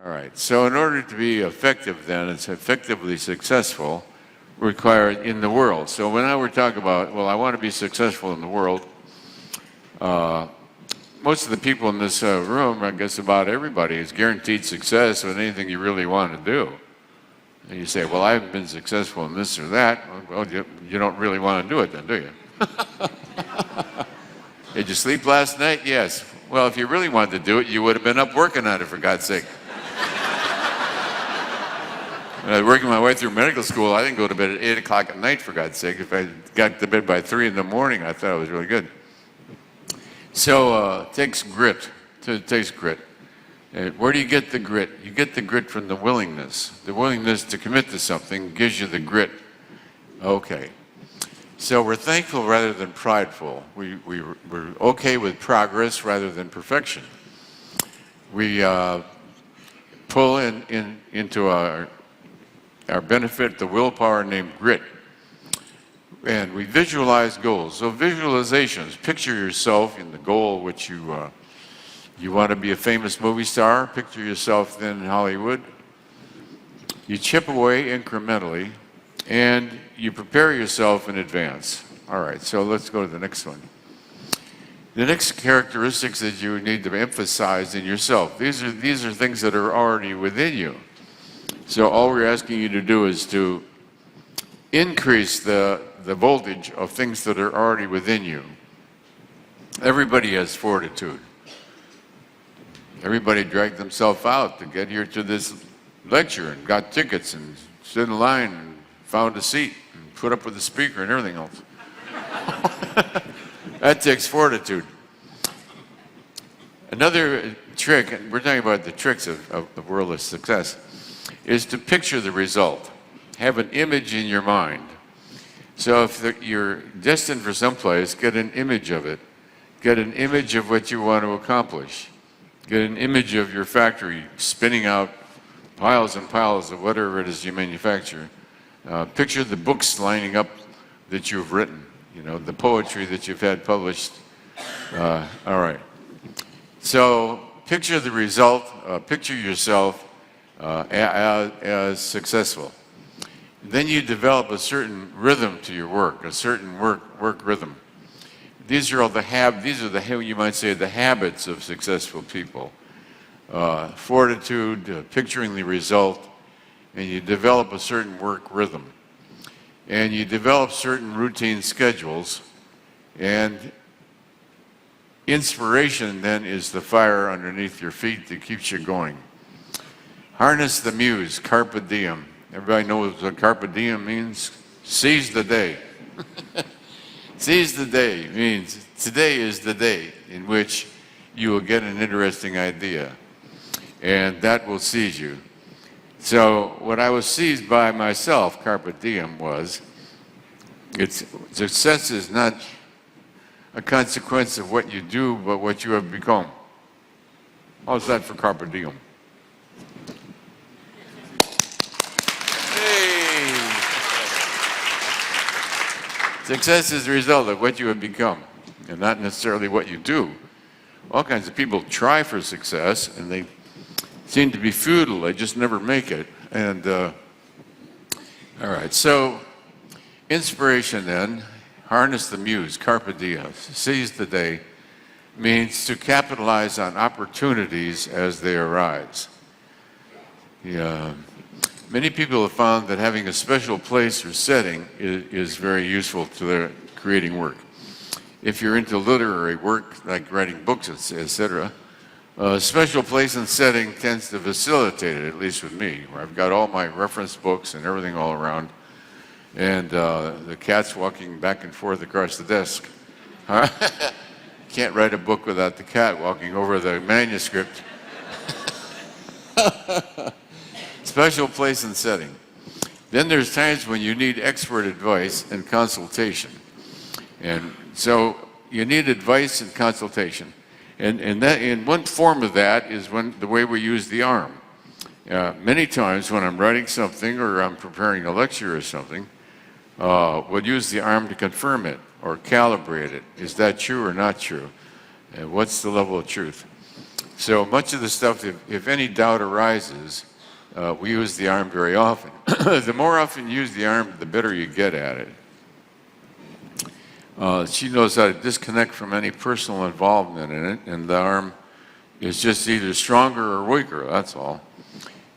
All right. So in order to be effective then, it's effectively successful, required in the world. So when I were talking about, well, I want to be successful in the world, most of the people in this room, I guess about everybody, is guaranteed success with anything you really want to do. And you say, well, I haven't been successful in this or that. Well, you don't really want to do it then, do you? Did you sleep last night? Yes. Well, if you really wanted to do it, you would have been up working on it, for God's sake. When I was working my way through medical school, I didn't go to bed at 8 o'clock at night, for God's sake. If I got to bed by 3 in the morning, I thought it was really good. So it takes grit. It takes grit. Where do you get the grit? You get the grit from the willingness. The willingness to commit to something gives you the grit. Okay. So we're thankful rather than prideful. We're okay with progress rather than perfection. We pull into our benefit the willpower named grit. And we visualize goals. So visualizations, picture yourself in the goal which you want to be a famous movie star, picture yourself then in Hollywood. You chip away incrementally and you prepare yourself in advance. All right, so let's go to the next one. The next characteristics that you need to emphasize in yourself. These are things that are already within you. So all we're asking you to do is to increase the voltage of things that are already within you. Everybody has fortitude. Everybody dragged themselves out to get here to this lecture and got tickets and stood in line and found a seat and put up with the speaker and everything else. That takes fortitude. Another trick, and we're talking about the tricks of the world of success, is to picture the result. Have an image in your mind. So if you're destined for someplace, get an image of it. Get an image of what you want to accomplish. Get an image of your factory spinning out piles and piles of whatever it is you manufacture. Picture the books lining up that you've written, the poetry that you've had published. All right. So picture the result, picture yourself as successful. Then you develop a certain rhythm to your work, a certain work rhythm. These are all you might say, the habits of successful people. Fortitude, picturing the result, and you develop a certain work rhythm. And you develop certain routine schedules, and inspiration then is the fire underneath your feet that keeps you going. Harness the muse, carpe diem. Everybody knows what carpe diem means? Seize the day. Seize the day means today is the day in which you will get an interesting idea, and that will seize you. So what I was seized by myself, carpe diem, was success is not a consequence of what you do, but what you have become. How's that for carpe diem? Success is the result of what you have become, and not necessarily what you do. All kinds of people try for success, and they seem to be futile. They just never make it. And all right, so inspiration then, harness the muse, carpe diem, seize the day, means to capitalize on opportunities as they arise. Many people have found that having a special place or setting is very useful to their creating work. If you're into literary work, like writing books, etc., a special place and setting tends to facilitate it, at least with me, where I've got all my reference books and everything all around, and the cat's walking back and forth across the desk. Can't write a book without the cat walking over the manuscript. Special place and setting. Then there's times when you need expert advice and consultation. And so you need advice and consultation. And one form of that is the way we use the arm. Many times when I'm writing something or I'm preparing a lecture or something, we'll use the arm to confirm it or calibrate it. Is that true or not true? And what's the level of truth? So much of the stuff, if any doubt arises, we use the arm very often. The more often you use the arm, the better you get at it. She knows how to disconnect from any personal involvement in it, and the arm is just either stronger or weaker, that's all.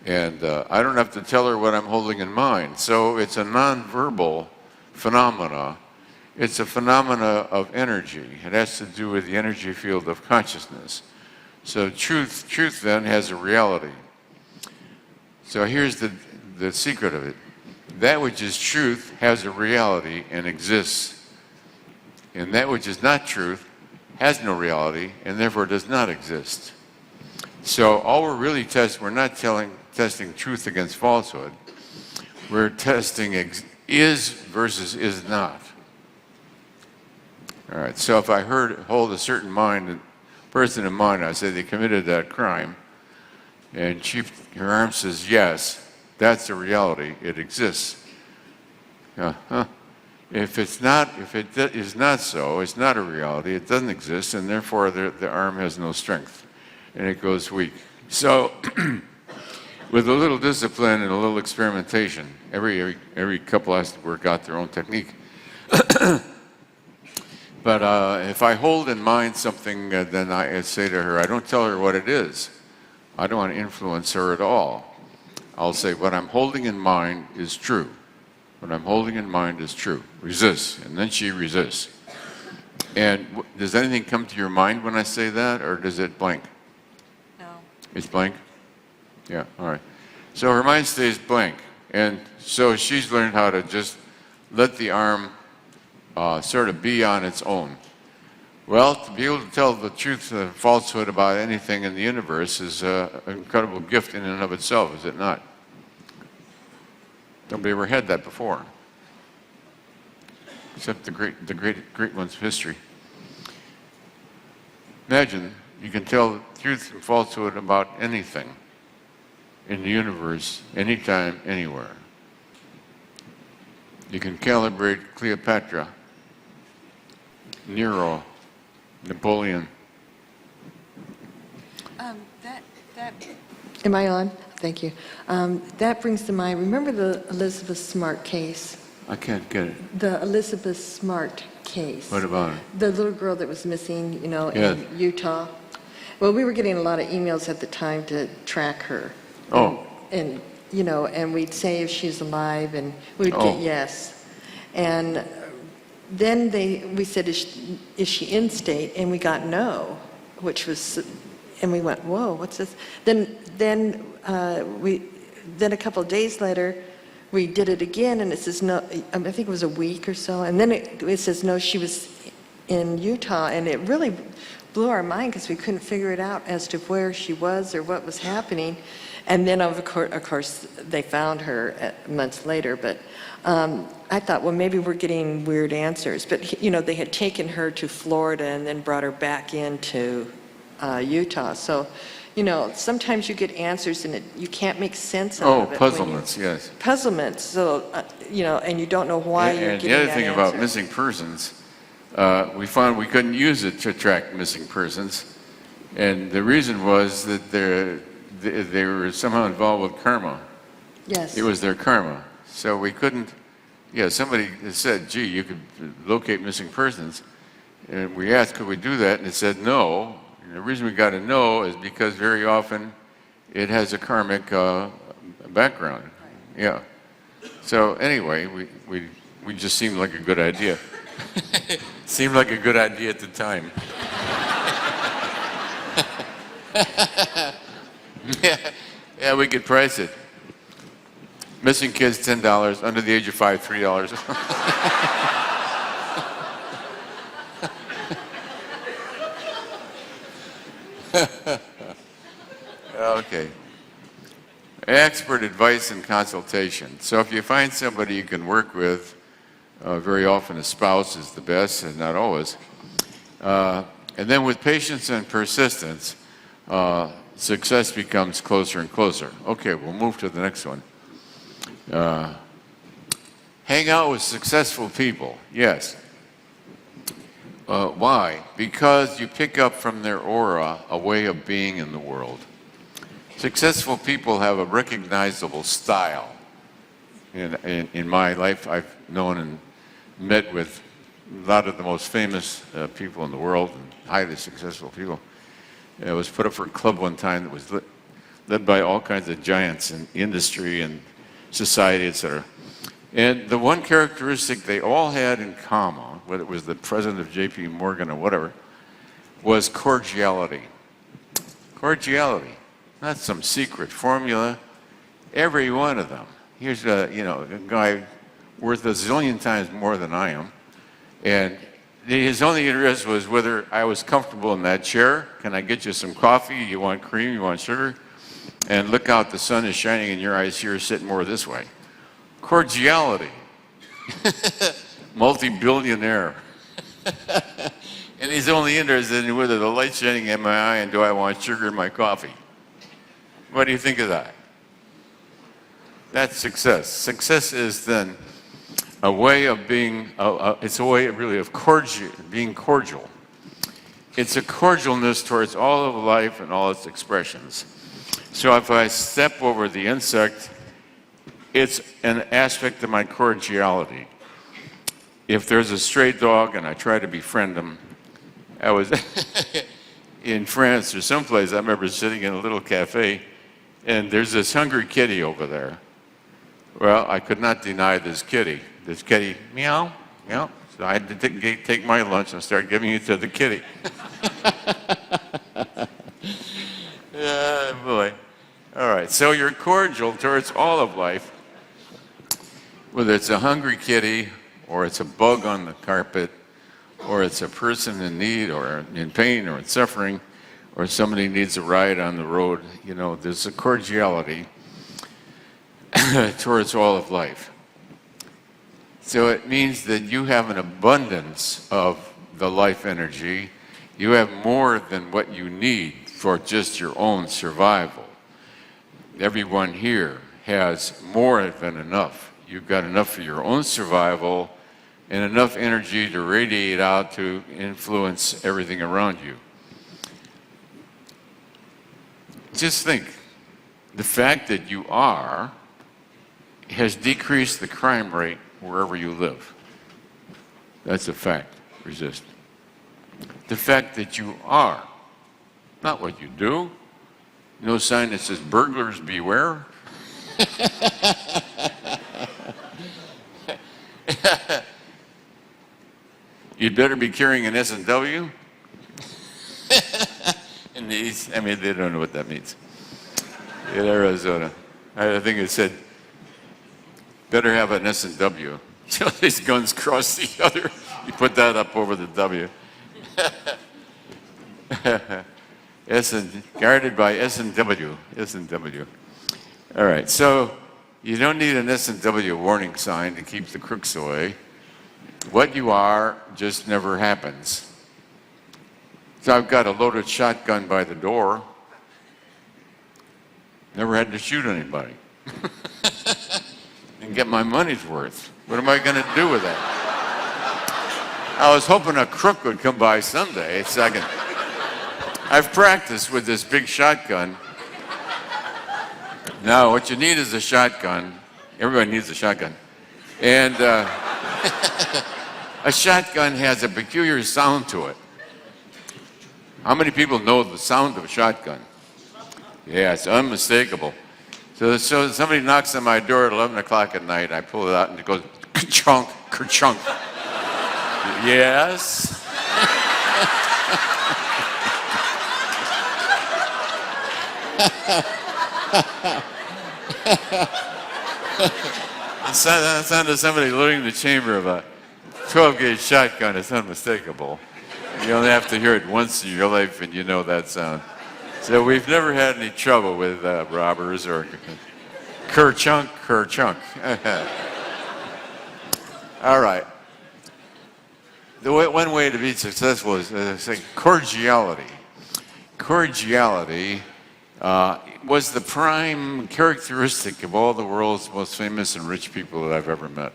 And I don't have to tell her what I'm holding in mind. So it's a nonverbal phenomena. It's a phenomena of energy. It has to do with the energy field of consciousness. So truth then has a reality. So here's the secret of it. That which is truth has a reality and exists. And that which is not truth has no reality and therefore does not exist. So all we're really testing, we're not testing truth against falsehood. We're testing is versus is not. All right, so if I hold a certain person in mind, I say they committed that crime, and her arm says yes, that's the reality, it exists. If it is not so, it's not a reality, it doesn't exist, and therefore the arm has no strength, and it goes weak. So, with a little discipline and a little experimentation, every couple has to work out their own technique. But if I hold in mind something, then I say to her, I don't tell her what it is. I don't want to influence her at all. I'll say, what I'm holding in mind is true. What I'm holding in mind is true. Resist. And then she resists. And does anything come to your mind when I say that, or does it blank? No. It's blank? Yeah, all right. So her mind stays blank. And so she's learned how to just let the arm sort of be on its own. Well, to be able to tell the truth and falsehood about anything in the universe is an incredible gift in and of itself, is it not? Nobody ever had that before, except the great ones of history. Imagine you can tell truth and falsehood about anything in the universe, anytime, anywhere. You can calibrate Cleopatra, Nero, Napoleon. Am I on? Thank you. That brings to mind, remember the Elizabeth Smart case? I can't get it. The Elizabeth Smart case. What about it? The little girl that was missing, Yes. in Utah. Well, we were getting a lot of emails at the time to track her. Oh. And we'd say if she's alive, and we'd get yes. And then we said, is she in state? And we got no, which was, and we went, whoa, what's this? Then a couple of days later, we did it again, and it says no. I think it was a week or so, and then it says no, she was in Utah, and it really blew our mind because we couldn't figure it out as to where she was or what was happening. And then of course they found her months later, but I thought, well, maybe we're getting weird answers. But they had taken her to Florida and then brought her back into Utah. So, sometimes you get answers and you can't make sense out of it. Puzzlements, yes. Puzzlements. So, and you don't know why you're getting that And the other thing about answer. missing persons, we found we couldn't use it to track missing persons. And the reason was that they were somehow involved with karma. Yes. It was their karma. So we couldn't, somebody said, gee, you could locate missing persons. And we asked, could we do that? And it said no. And the reason we got a no is because very often it has a karmic background. Yeah. So anyway, we just seemed like a good idea. Seemed like a good idea at the time. Yeah, we could price it. Missing kids, $10. Under the age of 5, $3. Okay. Expert advice and consultation. So if you find somebody you can work with, very often a spouse is the best, and not always. And then with patience and persistence, success becomes closer and closer. Okay, we'll move to the next one. Hang out with successful people. Yes. Why? Because you pick up from their aura a way of being in the world. Successful people have a recognizable style. In my life, I've known and met with a lot of the most famous people in the world, and highly successful people. I was put up for a club one time that was led by all kinds of giants in industry and society, etc. And the one characteristic they all had in common, whether it was the president of J.P. Morgan or whatever, was cordiality. Cordiality, not some secret formula. Every one of them. Here's a guy worth a zillion times more than I am, and his only interest was whether I was comfortable in that chair. Can I get you some coffee? You want cream? You want sugar? And look out, the sun is shining in your eyes here. Sit more this way. Cordiality. Multi-billionaire. And he's only interested in whether the light's shining in my eye and do I want sugar in my coffee. What do you think of that? That's success. Success is then a way of being, it's a way really of being cordial. It's a cordialness towards all of life and all its expressions. So if I step over the insect, it's an aspect of my cordiality. If there's a stray dog and I try to befriend him, I was in France or someplace, I remember sitting in a little cafe, and there's this hungry kitty over there. Well, I could not deny this kitty. This kitty, meow, meow. So I had to take my lunch and start giving it to the kitty. Boy. All right, so you're cordial towards all of life, whether it's a hungry kitty, or it's a bug on the carpet, or it's a person in need, or in pain, or in suffering, or somebody needs a ride on the road. You know, there's a cordiality towards all of life. So it means that you have an abundance of the life energy. You have more than what you need for just your own survival. Everyone here has more than enough. You've got enough for your own survival and enough energy to radiate out to influence everything around you. Just think, the fact that you are has decreased the crime rate wherever you live. That's a fact. Resist. The fact that you are, not what you do. No sign that says burglars beware. You'd better be carrying an S&W. In the East, I mean, they don't know what that means. In Arizona, I think it said, better have an S&W. So these guns cross the other. You put that up over the W. Guarded by S&W. S&W. All right, so you don't need an S&W warning sign to keep the crooks away. What you are just never happens. So I've got a loaded shotgun by the door. Never had to shoot anybody. And get my money's worth. What am I going to do with that? I was hoping a crook would come by someday. So I've practiced with this big shotgun. Now, what you need is a shotgun. Everybody needs a shotgun. And a shotgun has a peculiar sound to it. How many people know the sound of a shotgun? Yeah, it's unmistakable. So somebody knocks on my door at 11 o'clock at night. I pull it out and it goes ka-chunk, ka-chunk. Yes. The sound of somebody loading the chamber of a 12-gauge shotgun is unmistakable. You only have to hear it once in your life and you know that sound. So we've never had any trouble with robbers or ker-chunk, ker-chunk. All right. One way to be successful is say cordiality. Cordiality was the prime characteristic of all the world's most famous and rich people that I've ever met.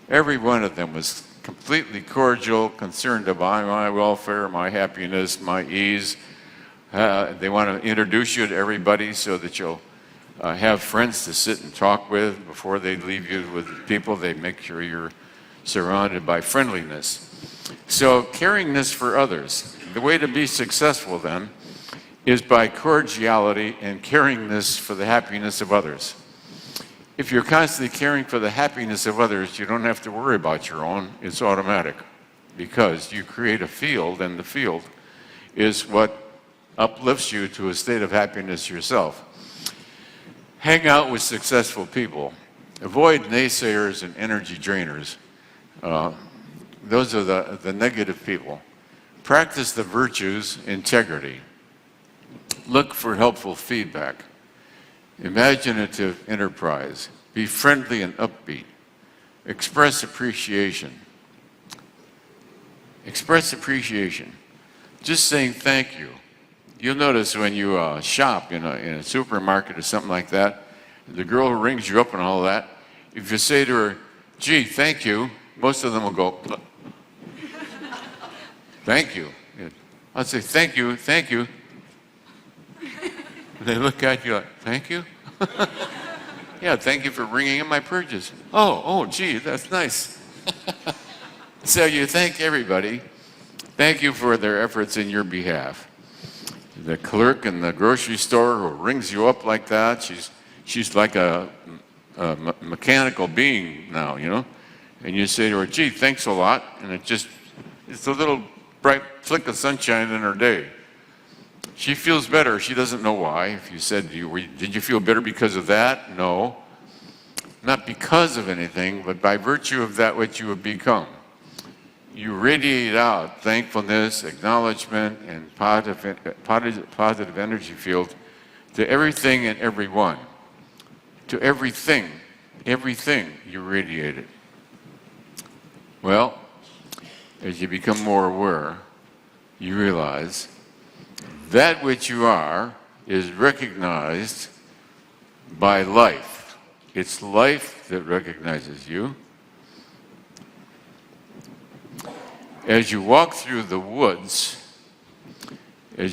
Every one of them was completely cordial, concerned about my welfare, my happiness, my ease. They want to introduce you to everybody so that you'll have friends to sit and talk with before they leave you with people. They make sure you're surrounded by friendliness. So caringness for others. The way to be successful then is by cordiality and caringness for the happiness of others. If you're constantly caring for the happiness of others, you don't have to worry about your own. It's automatic because you create a field, and the field is what uplifts you to a state of happiness yourself. Hang out with successful people. Avoid naysayers and energy drainers. Those are the negative people. Practice the virtues, integrity. Look for helpful feedback. Imaginative enterprise. Be friendly and upbeat. Express appreciation. Express appreciation. Just saying thank you. You'll notice when you shop in a supermarket or something like that, the girl who rings you up and all that, if you say to her, gee, thank you, most of them will go, thank you. I'll say, thank you, thank you. And they look at you like, thank you? Yeah, thank you for bringing in my purchase. Oh, gee, that's nice. So you thank everybody. Thank you for their efforts in your behalf. The clerk in the grocery store who rings you up like that, she's like a mechanical being now, you know? And you say to her, gee, thanks a lot. And it's a little bright flick of sunshine in her day. She feels better. She doesn't know why. If you said, did you feel better because of that? No. Not because of anything, but by virtue of that which you have become. You radiate out thankfulness, acknowledgement, and positive energy field to everything and everyone. To everything you radiate it. Well, as you become more aware, you realize that which you are is recognized by life. It's life that recognizes you. As you walk through the woods, the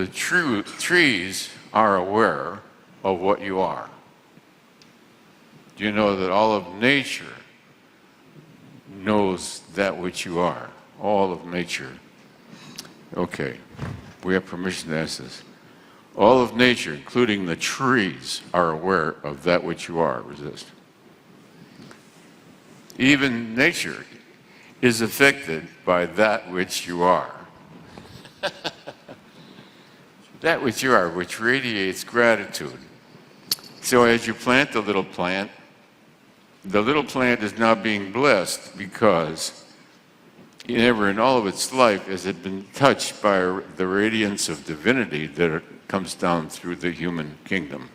trees are aware of what you are. Do you know that all of nature knows that which you are? All of nature. Okay, we have permission to ask this. All of nature, including the trees, are aware of that which you are. Resist. Even nature is affected by that which you are. That which you are, which radiates gratitude. So as you plant the little plant is now being blessed because never in all of its life has it been touched by the radiance of divinity that comes down through the human kingdom.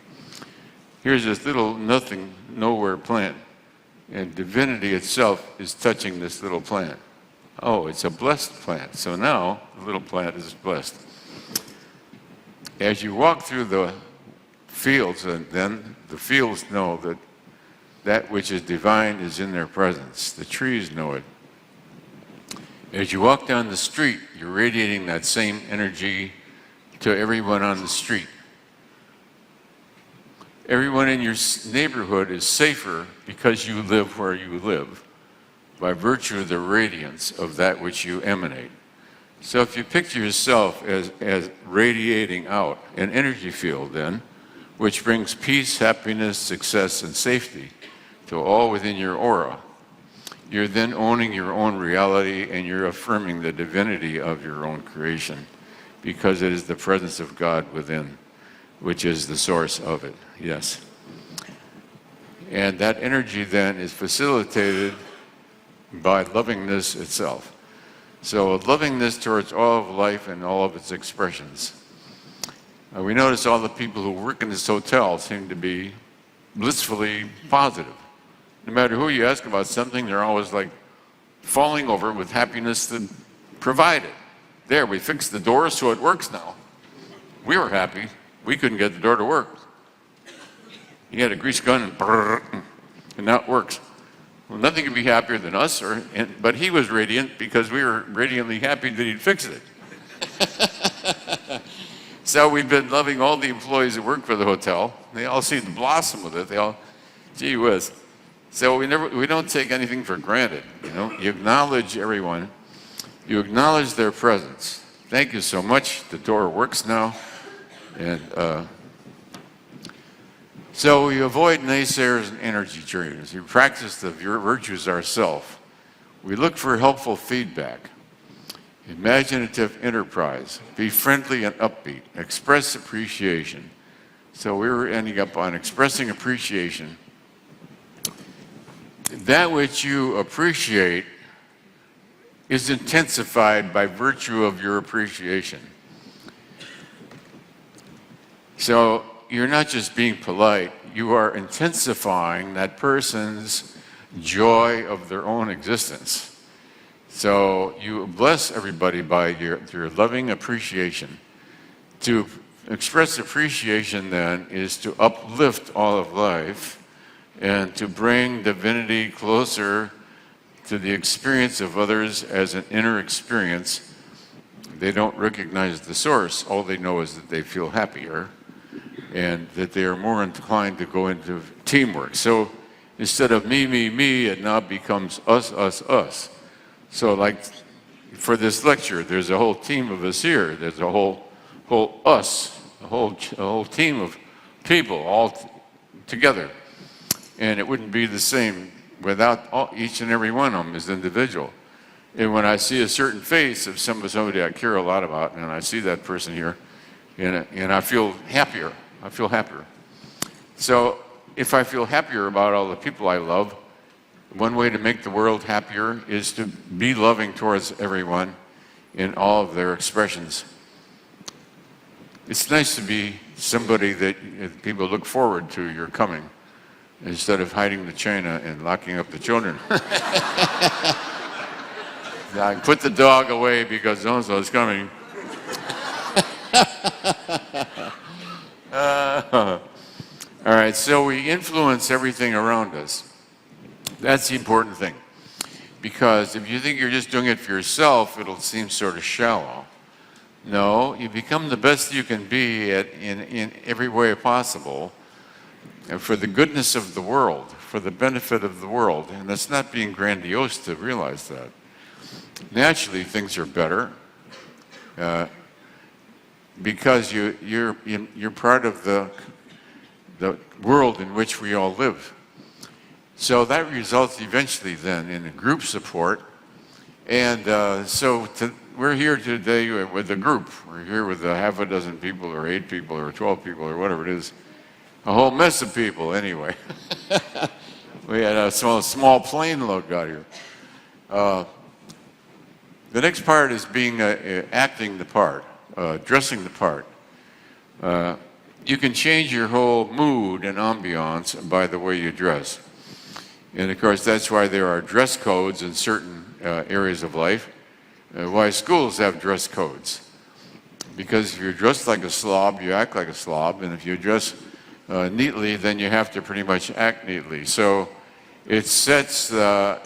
Here's this little nothing, nowhere plant, and divinity itself is touching this little plant. Oh, it's a blessed plant. So now the little plant is blessed. As you walk through the fields, and then the fields know that that which is divine is in their presence. The trees know it. As you walk down the street, you're radiating that same energy to everyone on the street. Everyone in your neighborhood is safer because you live where you live by virtue of the radiance of that which you emanate. So if you picture yourself as radiating out an energy field then, which brings peace, happiness, success, and safety to all within your aura, you're then owning your own reality and you're affirming the divinity of your own creation because it is the presence of God within, which is the source of it. Yes. And that energy then is facilitated by lovingness itself. So lovingness towards all of life and all of its expressions. We notice all the people who work in this hotel seem to be blissfully positive. No matter who you ask about something, they're always like falling over with happiness that provided. There, we fixed the door so it works now. We were happy. We couldn't get the door to work. You had a grease gun and now it works. Well, nothing could be happier than us, but he was radiant because we were radiantly happy that he'd fixed it. So we've been loving all the employees that work for the hotel. They all seem to blossom with it. They all, gee whiz. So we don't take anything for granted. You acknowledge everyone. You acknowledge their presence. Thank you so much. The door works now. And so we avoid naysayers and energy drainers. We practice the virtues ourselves. We look for helpful feedback. Imaginative enterprise. Be friendly and upbeat. Express appreciation. So we were ending up on expressing appreciation. That which you appreciate is intensified by virtue of your appreciation. So you're not just being polite, you are intensifying that person's joy of their own existence. So you bless everybody by your loving appreciation. To express appreciation then is to uplift all of life and to bring divinity closer to the experience of others as an inner experience. They don't recognize the source. All they know is that they feel happier and that they are more inclined to go into teamwork. So instead of me, it now becomes us, us, us. So like for this lecture, there's a whole team of us here. There's a whole us, a whole team of people all together. And it wouldn't be the same without each and every one of them as individual. And when I see a certain face of somebody I care a lot about, and I see that person here, and I feel happier. I feel happier. So if I feel happier about all the people I love, one way to make the world happier is to be loving towards everyone in all of their expressions. It's nice to be somebody that people look forward to your coming instead of hiding the china and locking up the children. I put the dog away because so-and-so is coming. All right, so we influence everything around us. That's the important thing. Because if you think you're just doing it for yourself, it'll seem sort of shallow. No, you become the best you can be in every way possible and for the goodness of the world, for the benefit of the world. And it's not being grandiose to realize that. Naturally, things are better because you're part of the world in which we all live. So that results eventually then in a group support. And we're here today with a group. We're here with a half a dozen people or 8 people or 12 people or whatever it is. A whole mess of people anyway. We had a small plane load got here. The next part is being acting the part, dressing the part. You can change your whole mood and ambiance by the way you dress. And of course, that's why there are dress codes in certain areas of life. Why schools have dress codes. Because if you're dressed like a slob, you act like a slob. And if you dress neatly, then you have to pretty much act neatly. So it sets the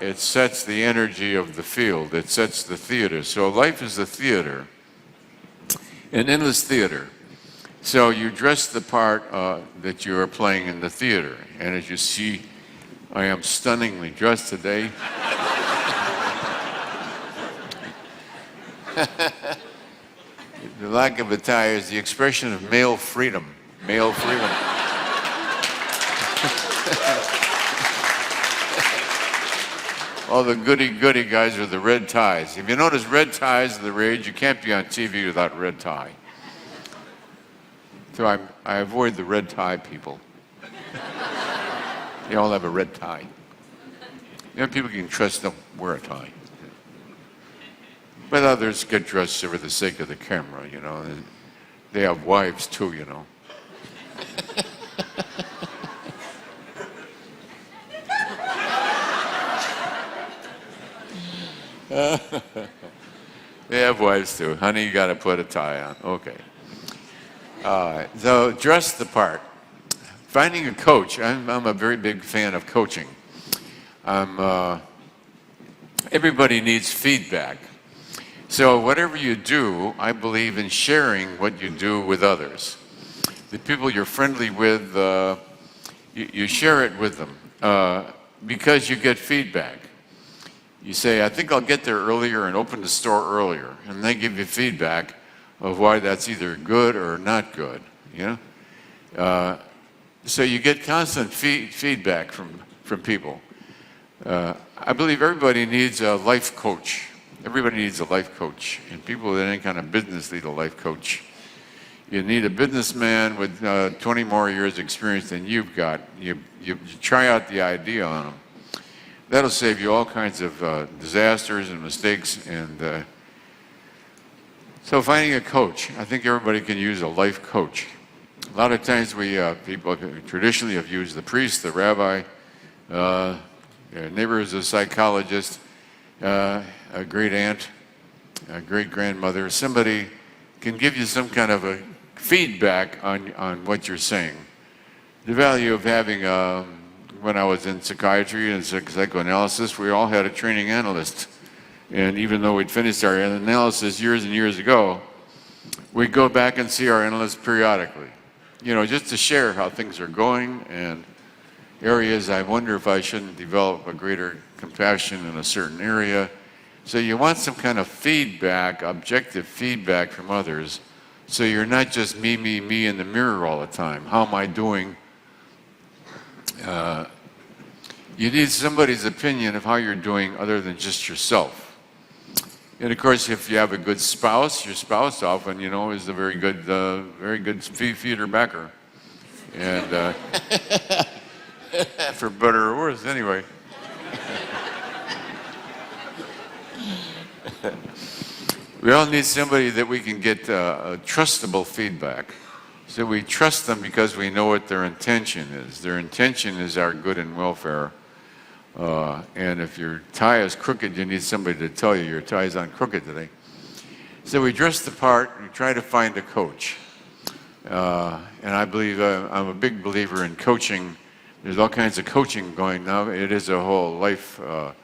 energy of the field. It sets the theater. So life is a theater, an endless theater. So you dress the part that you are playing in the theater. And as you see, I am stunningly dressed today. The lack of attire is the expression of male freedom. Male freedom. All the goody-goody guys with the red ties. If you notice, red ties are the rage. You can't be on TV without red tie. So I avoid the red tie people. They all have a red tie. People can trust them wear a tie. But others get dressed for the sake of the camera, and they have wives too, They have wives too. Honey, you got to put a tie on. Okay. So dress the part. Finding a coach. I'm a very big fan of coaching. everybody needs feedback. So whatever you do, I believe in sharing what you do with others. The people you're friendly with, you share it with them because you get feedback. You say, I think I'll get there earlier and open the store earlier. And they give you feedback of why that's either good or not good. You know? So you get constant feedback from people. I believe everybody needs a life coach. Everybody needs a life coach. And people in any kind of business need a life coach. You need a businessman with 20 more years experience than you've got. You try out the idea on them. That'll save you all kinds of disasters and mistakes. And so finding a coach, I think everybody can use a life coach. A lot of times people traditionally have used the priest, the rabbi, neighbor is a psychologist, a great aunt, a great grandmother. Somebody can give you some kind of a feedback on what you're saying. The value of having, when I was in psychiatry and psychoanalysis, we all had a training analyst. And even though we'd finished our analysis years and years ago, we'd go back and see our analyst periodically. You know, just to share how things are going and areas I wonder if I shouldn't develop a greater compassion in a certain area. So you want some kind of feedback, objective feedback from others, so you're not just me in the mirror all the time. How am I doing? You need somebody's opinion of how you're doing other than just yourself. And of course, if you have a good spouse, your spouse often, you know, is a very good feeder backer. And for better or worse, anyway. We all need somebody that we can get trustable feedback. So we trust them because we know what their intention is. Their intention is our good and welfare. And if your tie is crooked, you need somebody to tell you your tie's on crooked today. So we dress the part and try to find a coach. And I believe I'm a big believer in coaching. There's all kinds of coaching going now. It is a whole lifestyle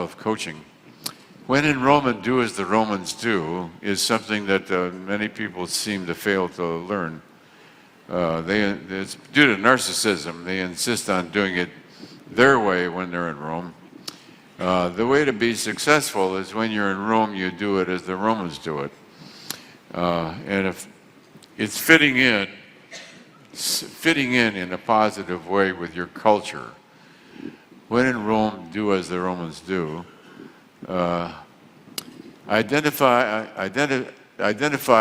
of coaching. When in Rome and do as the Romans do is something that many people seem to fail to learn. It's due to narcissism. They insist on doing it their way when they're in Rome. The way to be successful is when you're in Rome, you do it as the Romans do it. And if it's fitting in a positive way with your culture. When in Rome, do as the Romans do. Identify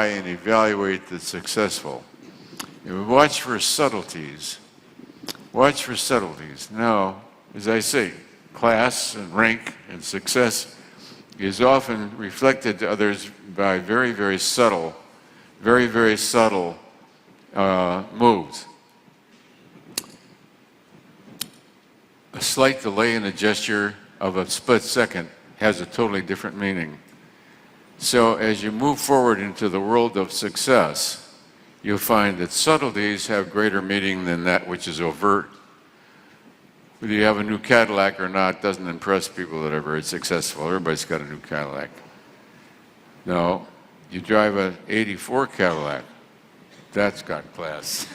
and evaluate the successful. And watch for subtleties. Watch for subtleties. Now, as I say, class and rank and success is often reflected to others by very, very subtle moves. A slight delay in a gesture of a split second has a totally different meaning. So as you move forward into the world of success, you'll find that subtleties have greater meaning than that which is overt. Whether you have a new Cadillac or not doesn't impress people that are very successful. Everybody's got a new Cadillac. No, you drive an '84 Cadillac. That's got class.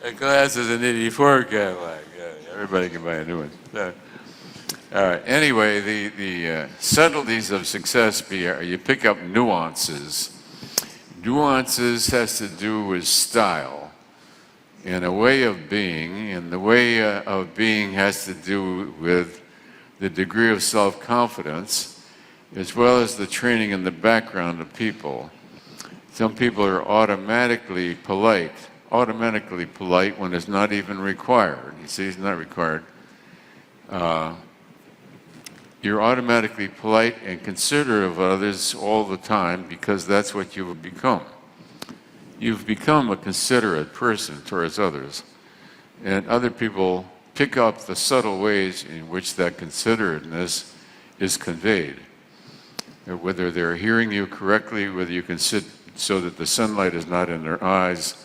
A class is an '84 Cadillac. Everybody can buy a new one. All right. Anyway, the subtleties of success you pick up nuances. Nuances has to do with style and a way of being, and the way of being has to do with the degree of self-confidence, as well as the training and the background of people. Some people are automatically polite when it's not even required. You see, it's not required. You're automatically polite and considerate of others all the time because that's what you have become. You've become a considerate person towards others. And other people pick up the subtle ways in which that considerateness is conveyed. whether they're hearing you correctly, whether you can sit so that the sunlight is not in their eyes.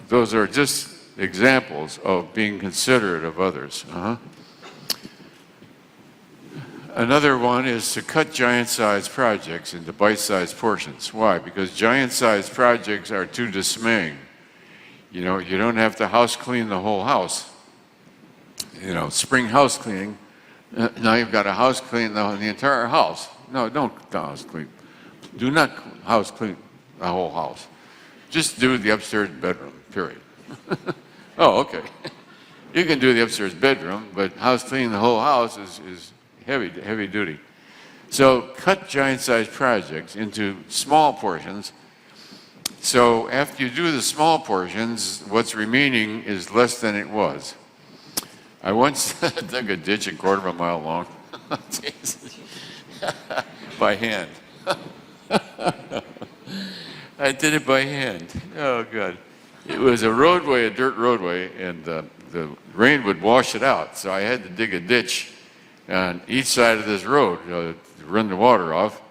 Those are just examples of being considerate of others. Another one is to cut giant-sized projects into bite-sized portions. Why? Because giant-sized projects are too dismaying. You know, you don't have to house clean the whole house. You know, spring house cleaning, now you've got to house clean the entire house. No, don't house clean. Do not house clean the whole house. Just do the upstairs bedroom, period. Oh, okay. You can do the upstairs bedroom, but house cleaning the whole house is heavy duty. So cut giant-sized projects into small portions. So after you do the small portions, what's remaining is less than it was. I once dug a ditch 1/4 mile long by hand. I did it by hand. Oh, God. It was a roadway, a dirt roadway, and the rain would wash it out. So I had to dig a ditch on each side of this road to run the water off.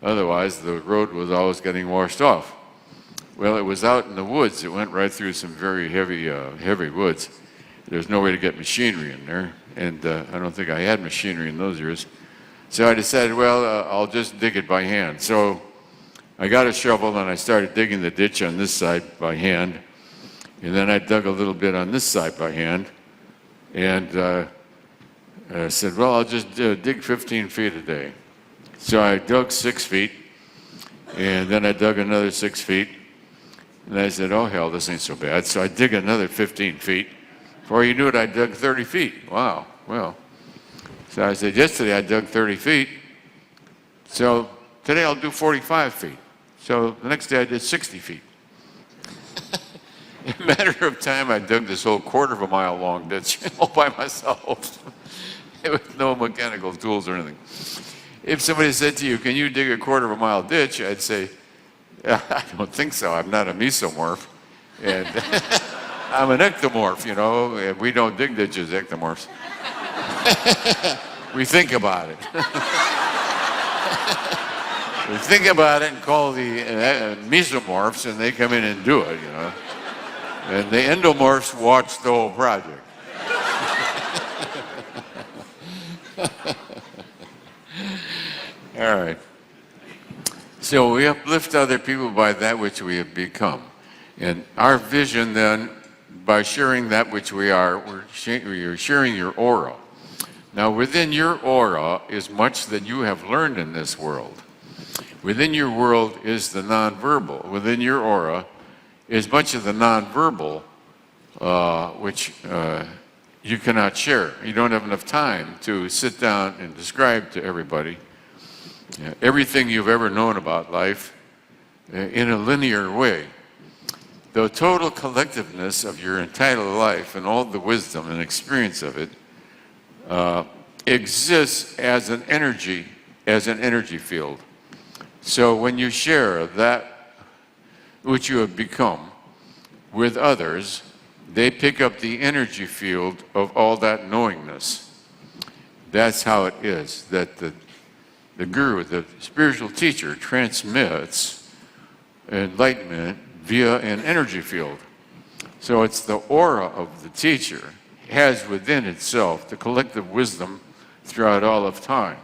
Otherwise, the road was always getting washed off. Well, it was out in the woods. It went right through some very heavy woods. There's no way to get machinery in there, and I don't think I had machinery in those years. So I decided, well, I'll just dig it by hand. So I got a shovel and I started digging the ditch on this side by hand, and then I dug a little bit on this side by hand, and I said, well, I'll just dig 15 feet a day. So I dug 6 feet, and then I dug another 6 feet, and I said, oh, hell, this ain't so bad. So I dig another 15 feet. Before you knew it, I dug 30 feet. Wow, well. So I said, yesterday I dug 30 feet, so today I'll do 45 feet. So the next day I did 60 feet. In a matter of time, I dug this whole 1/4 mile long ditch all by myself with no mechanical tools or anything. If somebody said to you, can you dig a 1/4 mile ditch? I'd say, I don't think so. I'm not a mesomorph. And I'm an ectomorph, you know, and we don't dig ditches, ectomorphs. We think about it. We think about it and call the mesomorphs, and they come in and do it, you know. And the endomorphs watch the whole project. All right. So we uplift other people by that which we have become. And our vision then, by sharing that which we are, you're sharing your aura. Now within your aura is much that you have learned in this world. Within your world is the nonverbal. Within your aura is much of the nonverbal which you cannot share. You don't have enough time to sit down and describe to everybody everything you've ever known about life in a linear way. The total collectiveness of your entire life and all the wisdom and experience of it exists as an energy field. So when you share that which you have become with others, they pick up the energy field of all that knowingness. That's how it is, that the guru, the spiritual teacher, transmits enlightenment via an energy field. So it's the aura of the teacher has within itself the collective wisdom throughout all of time.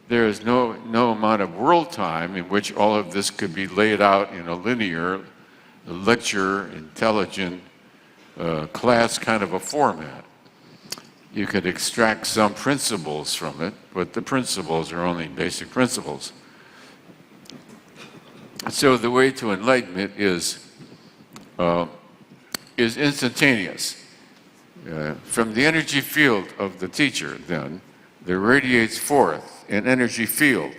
There is no amount of world time in which all of this could be laid out in a linear, lecture, intelligent, class kind of a format. You could extract some principles from it, but the principles are only basic principles. So the way to enlightenment is instantaneous. From the energy field of the teacher, then, there radiates forth an energy field.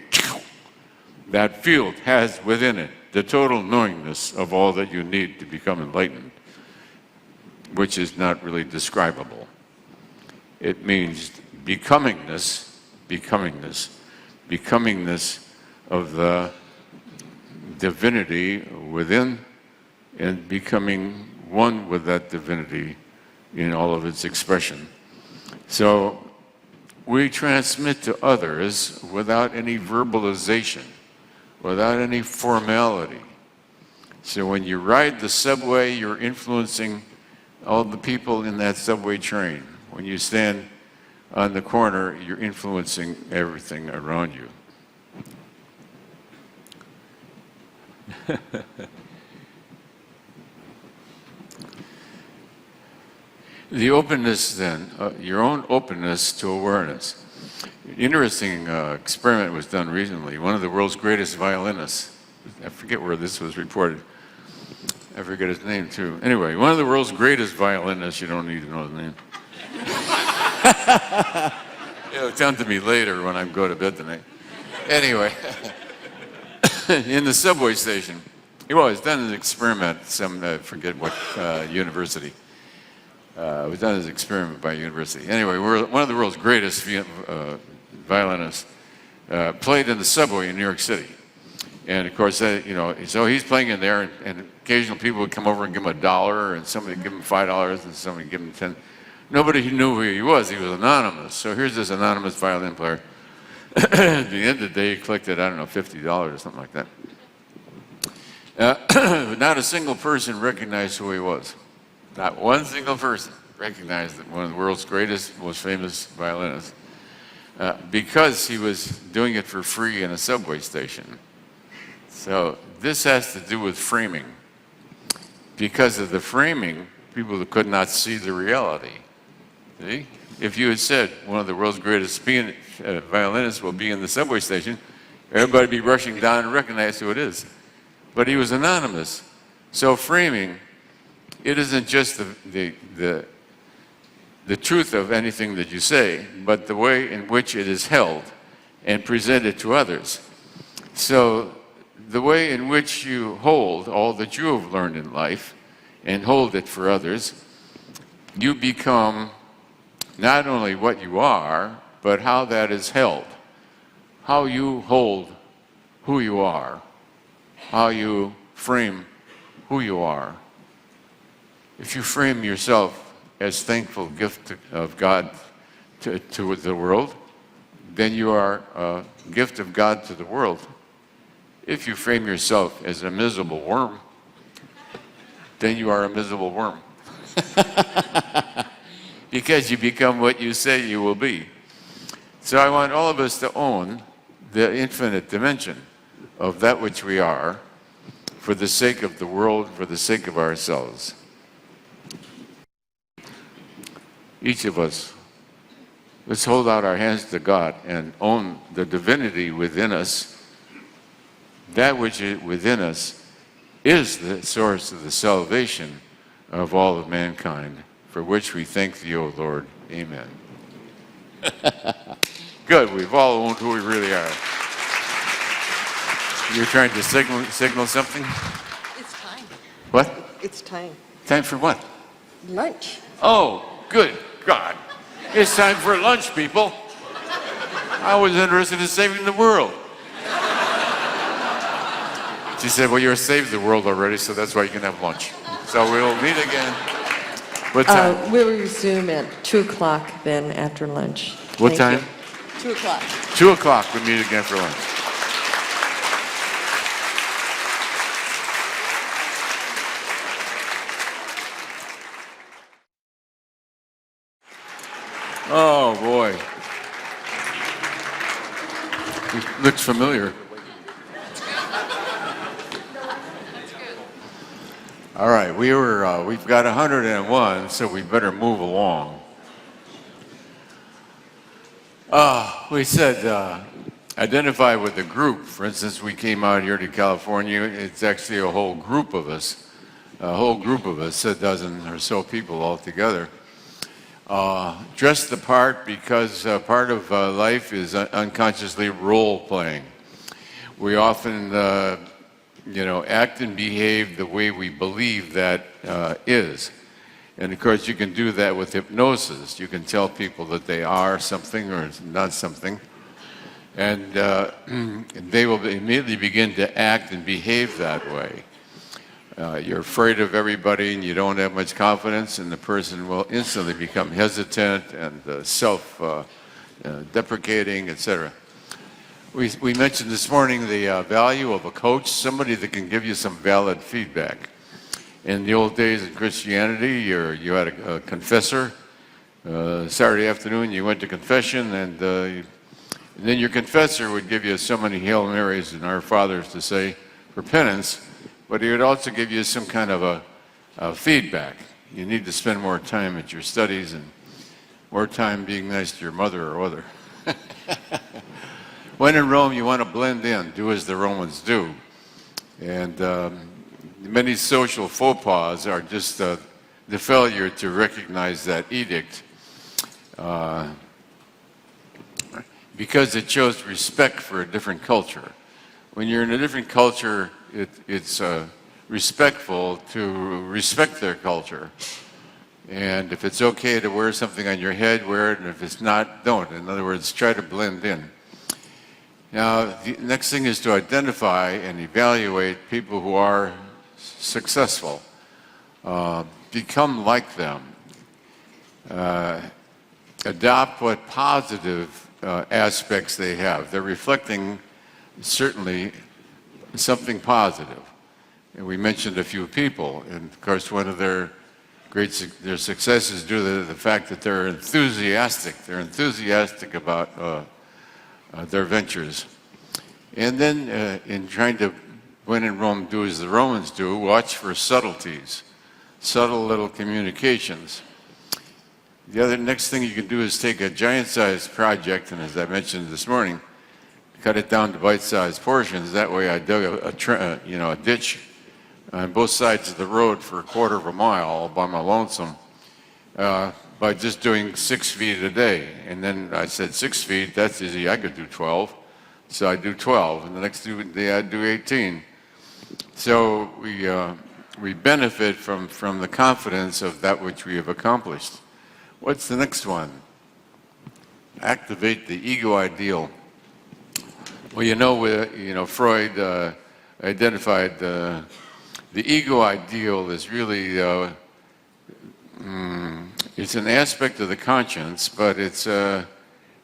That field has within it the total knowingness of all that you need to become enlightened, which is not really describable. It means becomingness of the divinity within, and becoming one with that divinity in all of its expression. So we transmit to others without any verbalization, without any formality. So when you ride the subway, you're influencing all the people in that subway train. When you stand on the corner, you're influencing everything around you. The openness then, your own openness to awareness. Interesting experiment was done recently. One of the world's greatest violinists, I forget where this was reported, I forget his name too. Anyway, one of the world's greatest violinists, you don't need to know his name. It'll come to me later when I go to bed tonight. Anyway, in the subway station, he was done an experiment, I forget what university. It was done as an experiment by a university. Anyway, one of the world's greatest violinists played in the subway in New York City. And of course, so he's playing in there, and occasional people would come over and give him $1, and somebody would give him $5, and somebody would give him 10. Nobody knew who he was. He was anonymous. So here's this anonymous violin player. At the end of the day, he collected, I don't know, $50 or something like that. Not a single person recognized who he was. Not one single person recognized that one of the world's greatest, most famous violinists, because he was doing it for free in a subway station. So this has to do with framing. Because of the framing, people could not see the reality. See? If you had said one of the world's greatest violinists will be in the subway station, everybody would be rushing down and recognize who it is. But he was anonymous. So framing, it isn't just the truth of anything that you say, but the way in which it is held and presented to others. So the way in which you hold all that you have learned in life and hold it for others, you become not only what you are, but how that is held. How you hold who you are. How you frame who you are. If you frame yourself as thankful gift of God to the world, then you are a gift of God to the world. If you frame yourself as a miserable worm, then you are a miserable worm. Because you become what you say you will be. So I want all of us to own the infinite dimension of that which we are for the sake of the world, for the sake of ourselves. Each of us, let's hold out our hands to God and own the divinity within us. That which is within us is the source of the salvation of all of mankind, for which we thank thee, O Lord. Amen. Good, we've all owned who we really are. You're trying to signal something? It's time. What? It's time. Time for what? Lunch. Oh, good God. It's time for lunch, people. I was interested in saving the world. She said, well, you're saved the world already, so that's why you can have lunch. So we'll meet again. What time? We'll resume at 2 o'clock then after lunch. What Thank time? you. 2 o'clock. 2 o'clock, we meet again for lunch. Oh, boy. It looks familiar. All right, we've got 101, so we better move along. We said identify with the group. For instance, we came out here to California. It's actually a whole group of us, a dozen or so people all together. Dress the part because part of life is unconsciously role playing. We often act and behave the way we believe that is. And of course, you can do that with hypnosis. You can tell people that they are something or not something. And they will immediately begin to act and behave that way. You're afraid of everybody and you don't have much confidence, and the person will instantly become hesitant and deprecating, etc. We mentioned this morning the value of a coach, somebody that can give you some valid feedback. In the old days in Christianity, you had a confessor. Saturday afternoon, you went to confession, and then your confessor would give you so many Hail Marys and Our Fathers to say for penance, but he would also give you some kind of a feedback. You need to spend more time at your studies and more time being nice to your mother or other. When in Rome, you want to blend in, do as the Romans do. And many social faux pas are just the failure to recognize that edict because it shows respect for a different culture. When you're in a different culture, it's respectful to respect their culture. And if it's okay to wear something on your head, wear it, and if it's not, don't. In other words, try to blend in. Now, the next thing is to identify and evaluate people who are successful. Become like them. Adopt what positive aspects they have. They're reflecting certainly something positive. And we mentioned a few people, and of course one of their success is due to the fact that they're enthusiastic. They're enthusiastic about their ventures. And then in trying to, when in Rome, do as the Romans do, watch for subtleties, subtle little communications. The next thing you can do is take a giant-sized project, and as I mentioned this morning, cut it down to bite-sized portions. That way I dug a ditch on both sides of the road for a quarter of a mile all by my lonesome by just doing 6 feet a day. And then I said, 6 feet, that's easy, I could do 12. So I do 12, and the next day I do 18. So we benefit from the confidence of that which we have accomplished. What's the next one? Activate the ego ideal. Well, Freud identified the ego ideal is really it's an aspect of the conscience, but it's the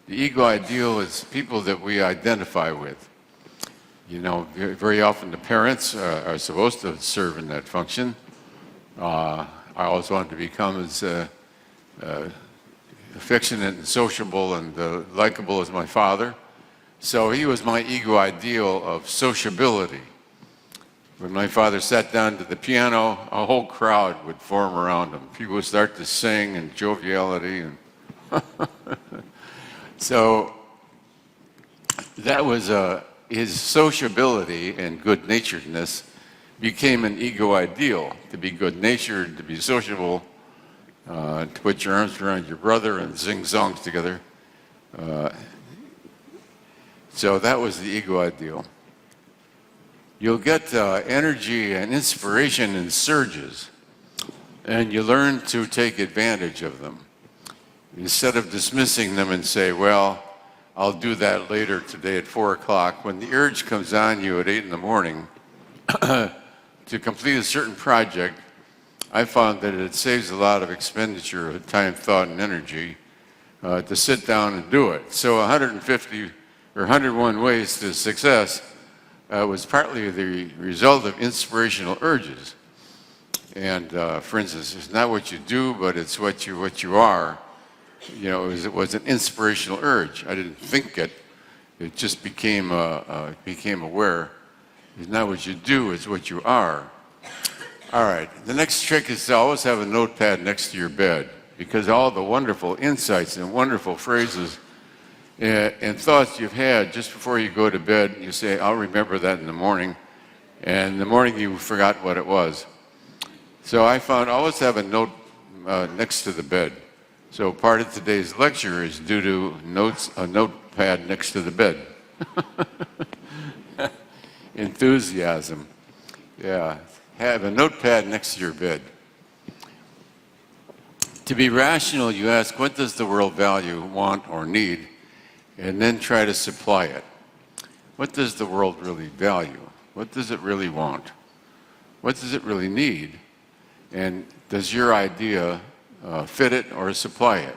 ego ideal is people that we identify with. Very often the parents are supposed to serve in that function. I always wanted to become as affectionate and sociable and likable as my father. So he was my ego ideal of sociability. When my father sat down to the piano, a whole crowd would form around him. People would start to sing and joviality. And so that was his sociability and good-naturedness became an ego ideal. To be good-natured, to be sociable, to put your arms around your brother and sing songs together. So that was the ego ideal. You'll get energy and inspiration in surges, and you learn to take advantage of them. Instead of dismissing them and say, well, I'll do that later today at 4 o'clock, when the urge comes on you at 8 in the morning to complete a certain project, I found that it saves a lot of expenditure of time, thought, and energy to sit down and do it. So 150 or 101 ways to success was partly the result of inspirational urges. And for instance, it's not what you do, but it's what you are. It was an inspirational urge. I didn't think it. It just became aware. It's not what you do, it's what you are. All right, the next trick is to always have a notepad next to your bed, because all the wonderful insights and wonderful phrases and thoughts you've had just before you go to bed, you say, I'll remember that in the morning, and in the morning you forgot what it was. So I found always have a note next to the bed. So part of today's lecture is due to a notepad next to the bed. Enthusiasm. Yeah, have a notepad next to your bed. To be rational, you ask, what does the world value, want, or need? And then try to supply it. What does the world really value? What does it really want? What does it really need? And does your idea fit it or supply it?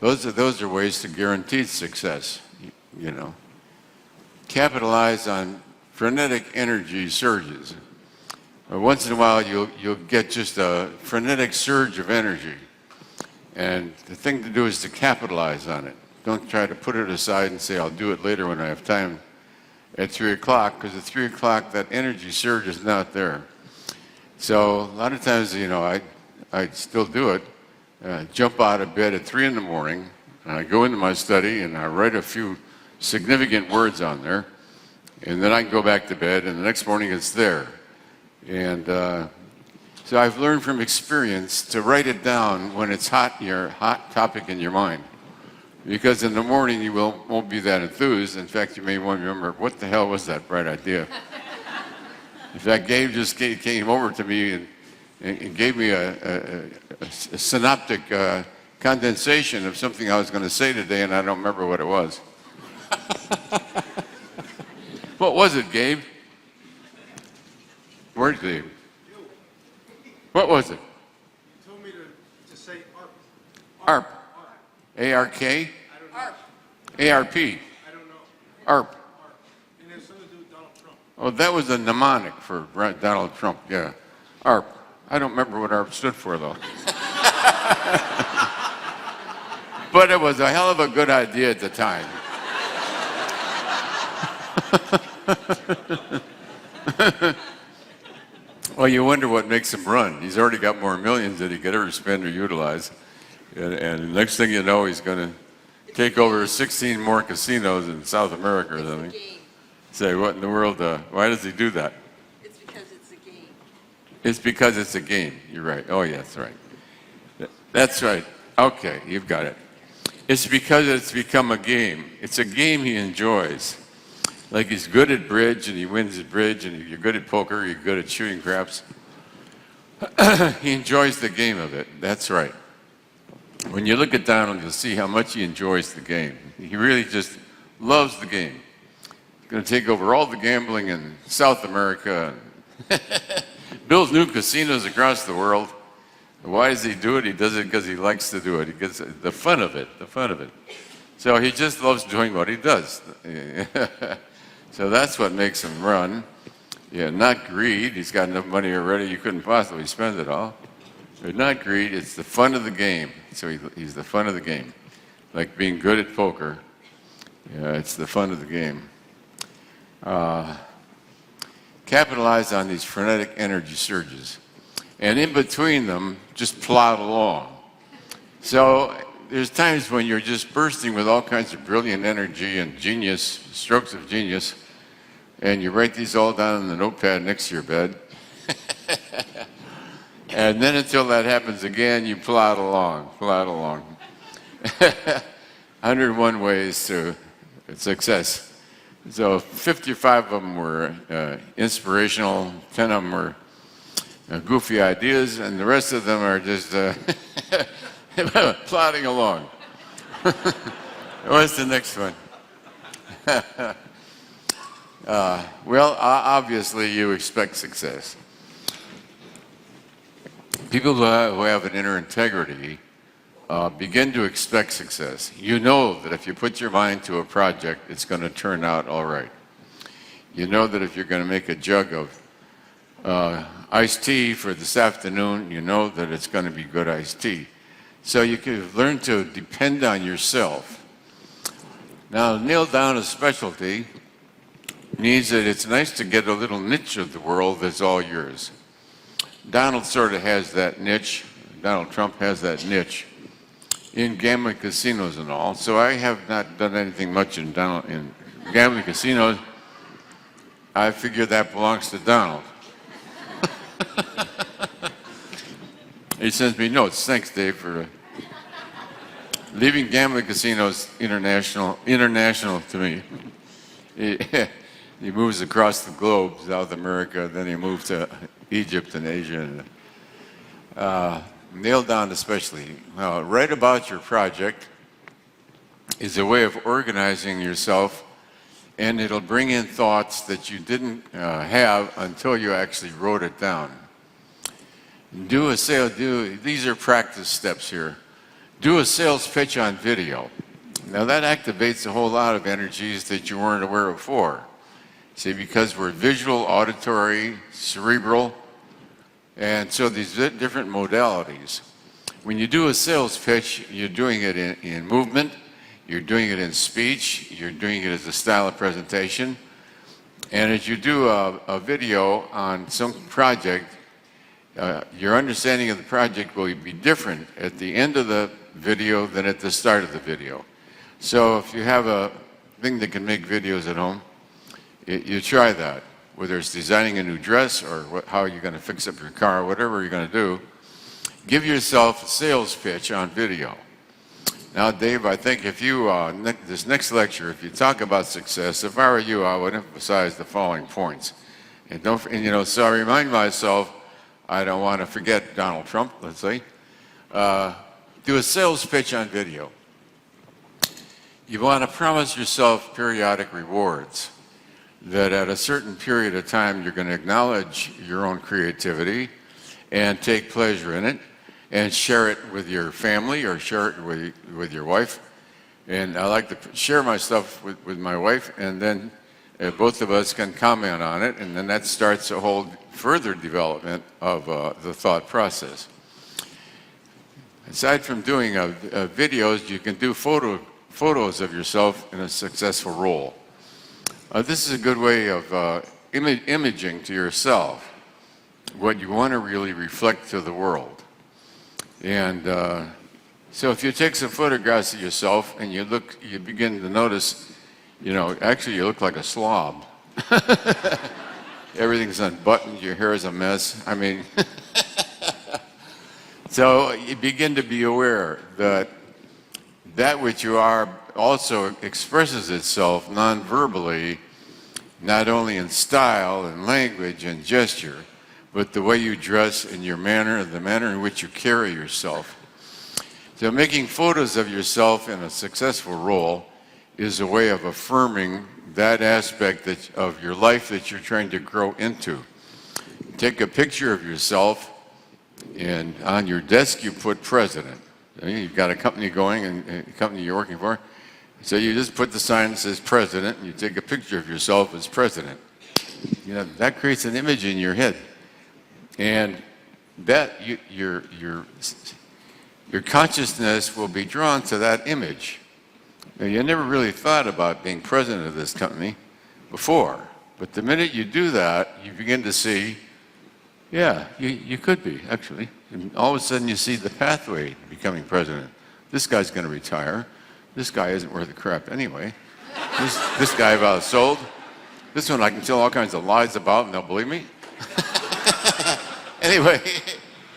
Those are ways to guarantee success, you know. Capitalize on frenetic energy surges. Once in a while, you'll get just a frenetic surge of energy. And the thing to do is to capitalize on it. Don't try to put it aside and say, I'll do it later when I have time at 3 o'clock, because at 3 o'clock, that energy surge is not there. So a lot of times, you know, I still do it. Jump out of bed at 3 in the morning, and I go into my study, and I write a few significant words on there, and then I can go back to bed, and the next morning it's there. And so I've learned from experience to write it down when it's hot topic in your mind. Because in the morning you won't be that enthused. In fact, you may want to remember, what the hell was that bright idea? In fact, Gabe just came over to me and gave me a synoptic condensation of something I was going to say today, and I don't remember what it was. What was it, Gabe? Where's Gabe? What was it? You told me to say ARP. ARP. A-R-K? ARP. A-R-P. I don't know. ARP. ARP. And there's something to do with Donald Trump. Oh, that was a mnemonic for Donald Trump, yeah. ARP. I don't remember what ARP stood for, though. But it was a hell of a good idea at the time. Well, you wonder what makes him run. He's already got more millions than he could ever spend or utilize. And the next thing you know, he's going to take over 16 more casinos in South America or something. Say, what in the world? Why does he do that? It's because it's a game. It's because it's a game. You're right. Oh, yeah, that's right. That's right. Okay, you've got it. It's because it's become a game. It's a game he enjoys. Like he's good at bridge, and he wins at bridge, and you're good at poker, you're good at shooting craps. He enjoys the game of it. That's right. When you look at Donald, you'll see how much he enjoys the game. He really just loves the game. He's going to take over all the gambling in South America, and builds new casinos across the world. Why does he do it? He does it because he likes to do it. He gets the fun of it, the fun of it. So he just loves doing what he does. So that's what makes him run. Yeah, not greed. He's got enough money already, you couldn't possibly spend it all. But not greed, it's the fun of the game. So he's the fun of the game. Like being good at poker. Yeah, it's the fun of the game. Capitalize on these frenetic energy surges. And in between them, just plod along. So there's times when you're just bursting with all kinds of brilliant energy and genius, strokes of genius, and you write these all down in the notepad next to your bed. And then until that happens again, you plod along. 101 ways to success. So 55 of them were inspirational, 10 of them were goofy ideas, and the rest of them are just plodding along. What's the next one? Well, obviously you expect success. People who have an inner integrity begin to expect success. You know that if you put your mind to a project, it's going to turn out all right. You know that if you're going to make a jug of iced tea for this afternoon, you know that it's going to be good iced tea. So you can learn to depend on yourself. Now, nail down a specialty means that it's nice to get a little niche of the world that's all yours. Donald sort of has that niche. Donald Trump has that niche in gambling casinos and all. So I have not done anything much in gambling casinos. I figure that belongs to Donald. He sends me notes. Thanks, Dave, for leaving gambling casinos international to me. He moves across the globe, South America, then he moved to Egypt and Asia. Nailed down especially. Now, write about your project is a way of organizing yourself, and it'll bring in thoughts that you didn't have until you actually wrote it down. These are practice steps here. Do a sales pitch on video. Now that activates a whole lot of energies that you weren't aware of before. See, because we're visual, auditory, cerebral, and so these different modalities. When you do a sales pitch, you're doing it in movement, you're doing it in speech, you're doing it as a style of presentation. And as you do a video on some project, your understanding of the project will be different at the end of the video than at the start of the video. So if you have a thing that can make videos at home, you try that. Whether it's designing a new dress or how you're going to fix up your car, whatever you're going to do, give yourself a sales pitch on video. Now, Dave, I think if you, this next lecture, if you talk about success, if I were you, I would emphasize the following points. And so I remind myself, I don't want to forget Donald Trump, let's say. Do a sales pitch on video. You want to promise yourself periodic rewards, that at a certain period of time you're going to acknowledge your own creativity and take pleasure in it and share it with your family or share it with your wife. And I like to share my stuff with my wife, and then both of us can comment on it, and then that starts a whole further development of the thought process. Aside from doing videos, you can do photos of yourself in a successful role. This is a good way of imaging to yourself what you want to really reflect to the world. And so if you take some photographs of yourself and you begin to notice, actually you look like a slob. Everything's unbuttoned, your hair is a mess. I mean, so you begin to be aware that which you are also expresses itself non-verbally, not only in style and language and gesture, but the way you dress and your manner, the manner in which you carry yourself. So making photos of yourself in a successful role is a way of affirming that aspect of your life that you're trying to grow into. Take a picture of yourself, and on your desk you put president. You've got a company going, and a company you're working for, so you just put the sign that says president, and you take a picture of yourself as president. That creates an image in your head, and that your consciousness will be drawn to that image. Now, you never really thought about being president of this company before, but the minute you do that, you begin to see, yeah, you could be, actually. And all of a sudden you see the pathway to becoming president. This guy's going to retire. This guy isn't worth a crap anyway. This guy I've outsold. This one I can tell all kinds of lies about and they'll believe me. Anyway,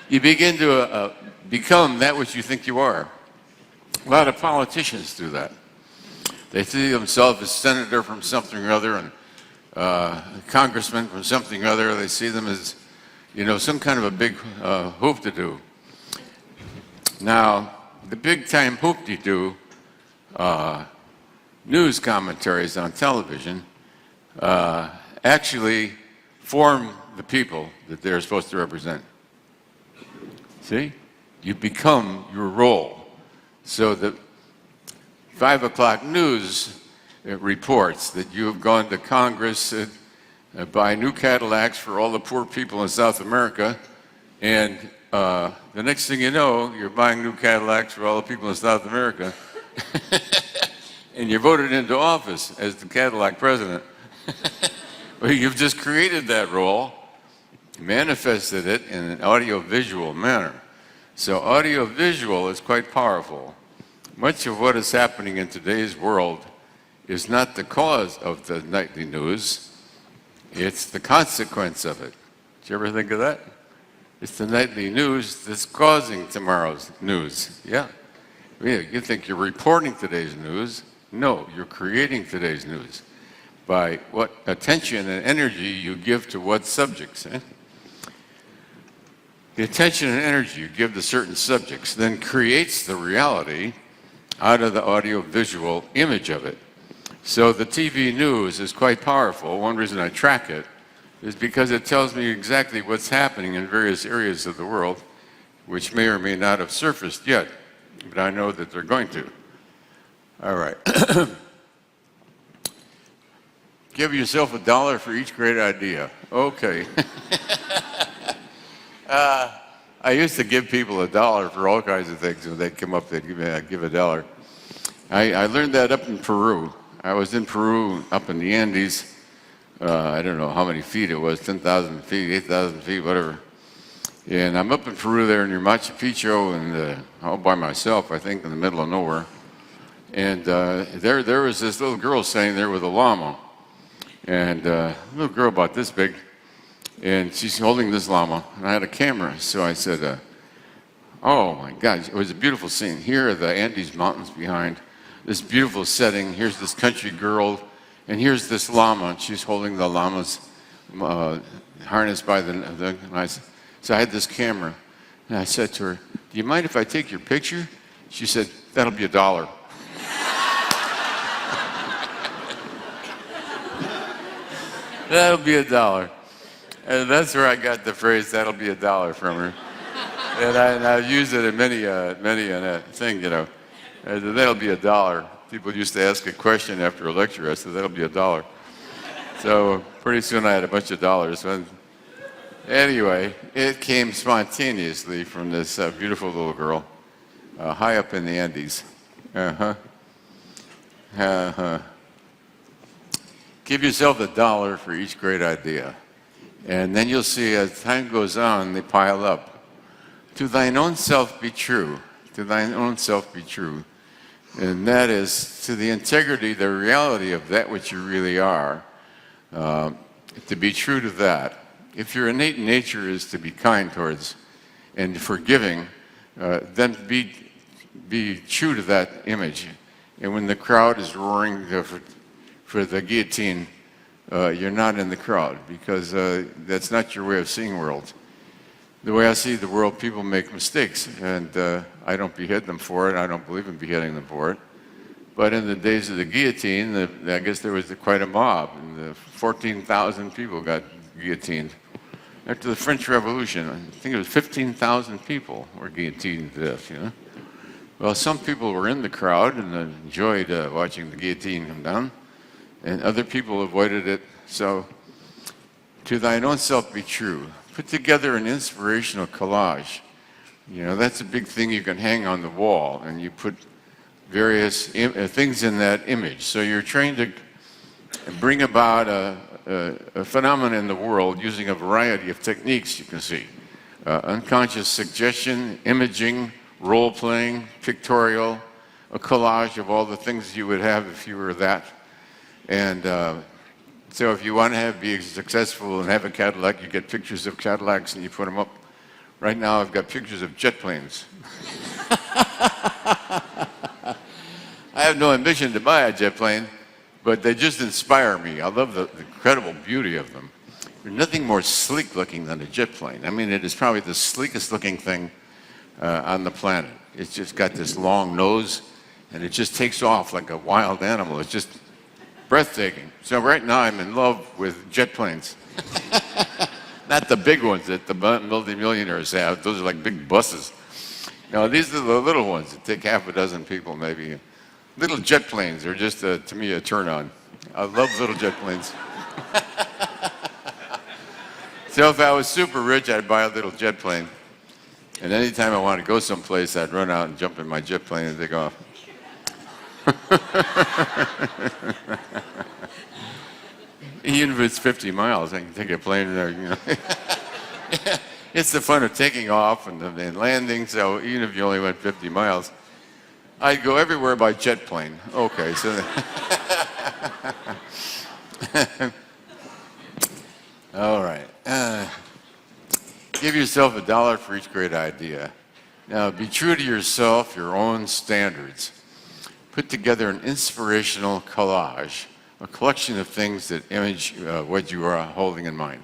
you begin to become that which you think you are. A lot of politicians do that. They see themselves as senator from something or other and congressman from something or other. They see them as, some kind of a big hoop to do. Now, the big time hoop to do news commentaries on television actually form the people that they're supposed to represent. See? You become your role. So the 5 o'clock news reports that you have gone to Congress buy new Cadillacs for all the poor people in South America, and the next thing you know, you're buying new Cadillacs for all the people in South America, and you're voted into office as the Cadillac president. Well, you've just created that role, manifested it in an audio-visual manner. So audio-visual is quite powerful. Much of what is happening in today's world is not the cause of the nightly news, it's the consequence of it. Did you ever think of that? It's the nightly news that's causing tomorrow's news. Yeah. You think you're reporting today's news. No, you're creating today's news by what attention and energy you give to what subjects. The attention and energy you give to certain subjects then creates the reality out of the audio-visual image of it. So the TV news is quite powerful. One reason I track it is because it tells me exactly what's happening in various areas of the world, which may or may not have surfaced yet. but I know that they're going to. All right. Give yourself $1 for each great idea. Okay. I used to give people $1 for all kinds of things. When they'd come up, they'd give $1. I learned that up in Peru. I was in Peru, up in the Andes. I don't know how many feet it was, 10,000 feet, 8,000 feet, whatever. And I'm up in Peru there near Machu Picchu, and all by myself, I think, in the middle of nowhere. And there was this little girl sitting there with a llama. And a little girl about this big. And she's holding this llama, and I had a camera. So I said, oh my God, it was a beautiful scene. Here are the Andes Mountains behind, this beautiful setting. Here's this country girl, and here's this llama, and she's holding the llama's harnessed by the so I had this camera, and I said to her, do you mind if I take your picture? She said, that'll be $1. That'll be $1. And that's where I got the phrase, that'll be $1 from her. And I've used it in many thing, you know. That'll be $1. People used to ask a question after a lecture. I said, that'll be $1. So pretty soon I had a bunch of dollars. And anyway, it came spontaneously from this beautiful little girl high up in the Andes. Give yourself $1 for each great idea. And then you'll see as time goes on, they pile up. To thine own self be true. To thine own self be true. And that is to the integrity, the reality of that which you really are. To be true to that. If your innate nature is to be kind towards and forgiving, then be true to that image. And when the crowd is roaring for the guillotine, you're not in the crowd, because that's not your way of seeing the world. The way I see the world, people make mistakes, and I don't behead them for it. I don't believe in beheading them for it. But in the days of the guillotine, I guess there was quite a mob, and 14,000 people got guillotined. After the French Revolution, I think it was 15,000 people were guillotined to death, you know. Well, some people were in the crowd and enjoyed watching the guillotine come down, and other people avoided it. So, to thine own self be true. Put together an inspirational collage. You know, that's a big thing you can hang on the wall, and you put various things in that image. So you're trying to bring about a phenomenon in the world using a variety of techniques, you can see. Unconscious suggestion, imaging, role-playing, pictorial, a collage of all the things you would have if you were that. And so if you want to be successful and have a Cadillac, you get pictures of Cadillacs and you put them up. Right now I've got pictures of jet planes. I have no ambition to buy a jet plane, but they just inspire me. I love the incredible beauty of them. There's nothing more sleek looking than a jet plane. I mean, it is probably the sleekest looking thing on the planet. It's just got this long nose, and it just takes off like a wild animal. It's just breathtaking. So right now I'm in love with jet planes. Not the big ones that the multimillionaires have. Those are like big buses. No, these are the little ones that take half a dozen people maybe. Little jet planes are just, to me, a turn-on. I love little jet planes. So if I was super rich, I'd buy a little jet plane. And anytime I want to go someplace, I'd run out and jump in my jet plane and take off. Even if it's 50 miles, I can take a plane there, you know. It's the fun of taking off and landing, so even if you only went 50 miles, I'd go everywhere by jet plane. Okay, so... All right. Give yourself $1 for each great idea. Now, be true to yourself, your own standards. Put together an inspirational collage, a collection of things that image what you are holding in mind.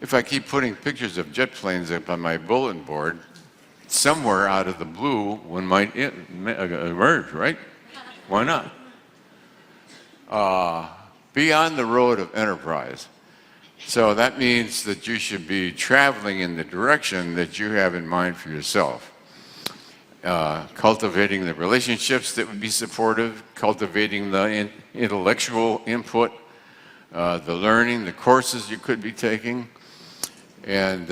If I keep putting pictures of jet planes up on my bulletin board, somewhere out of the blue one might emerge, right? Why not? Be on the road of enterprise. So that means that you should be traveling in the direction that you have in mind for yourself. cultivating the relationships that would be supportive, cultivating the intellectual input, the learning, the courses you could be taking. And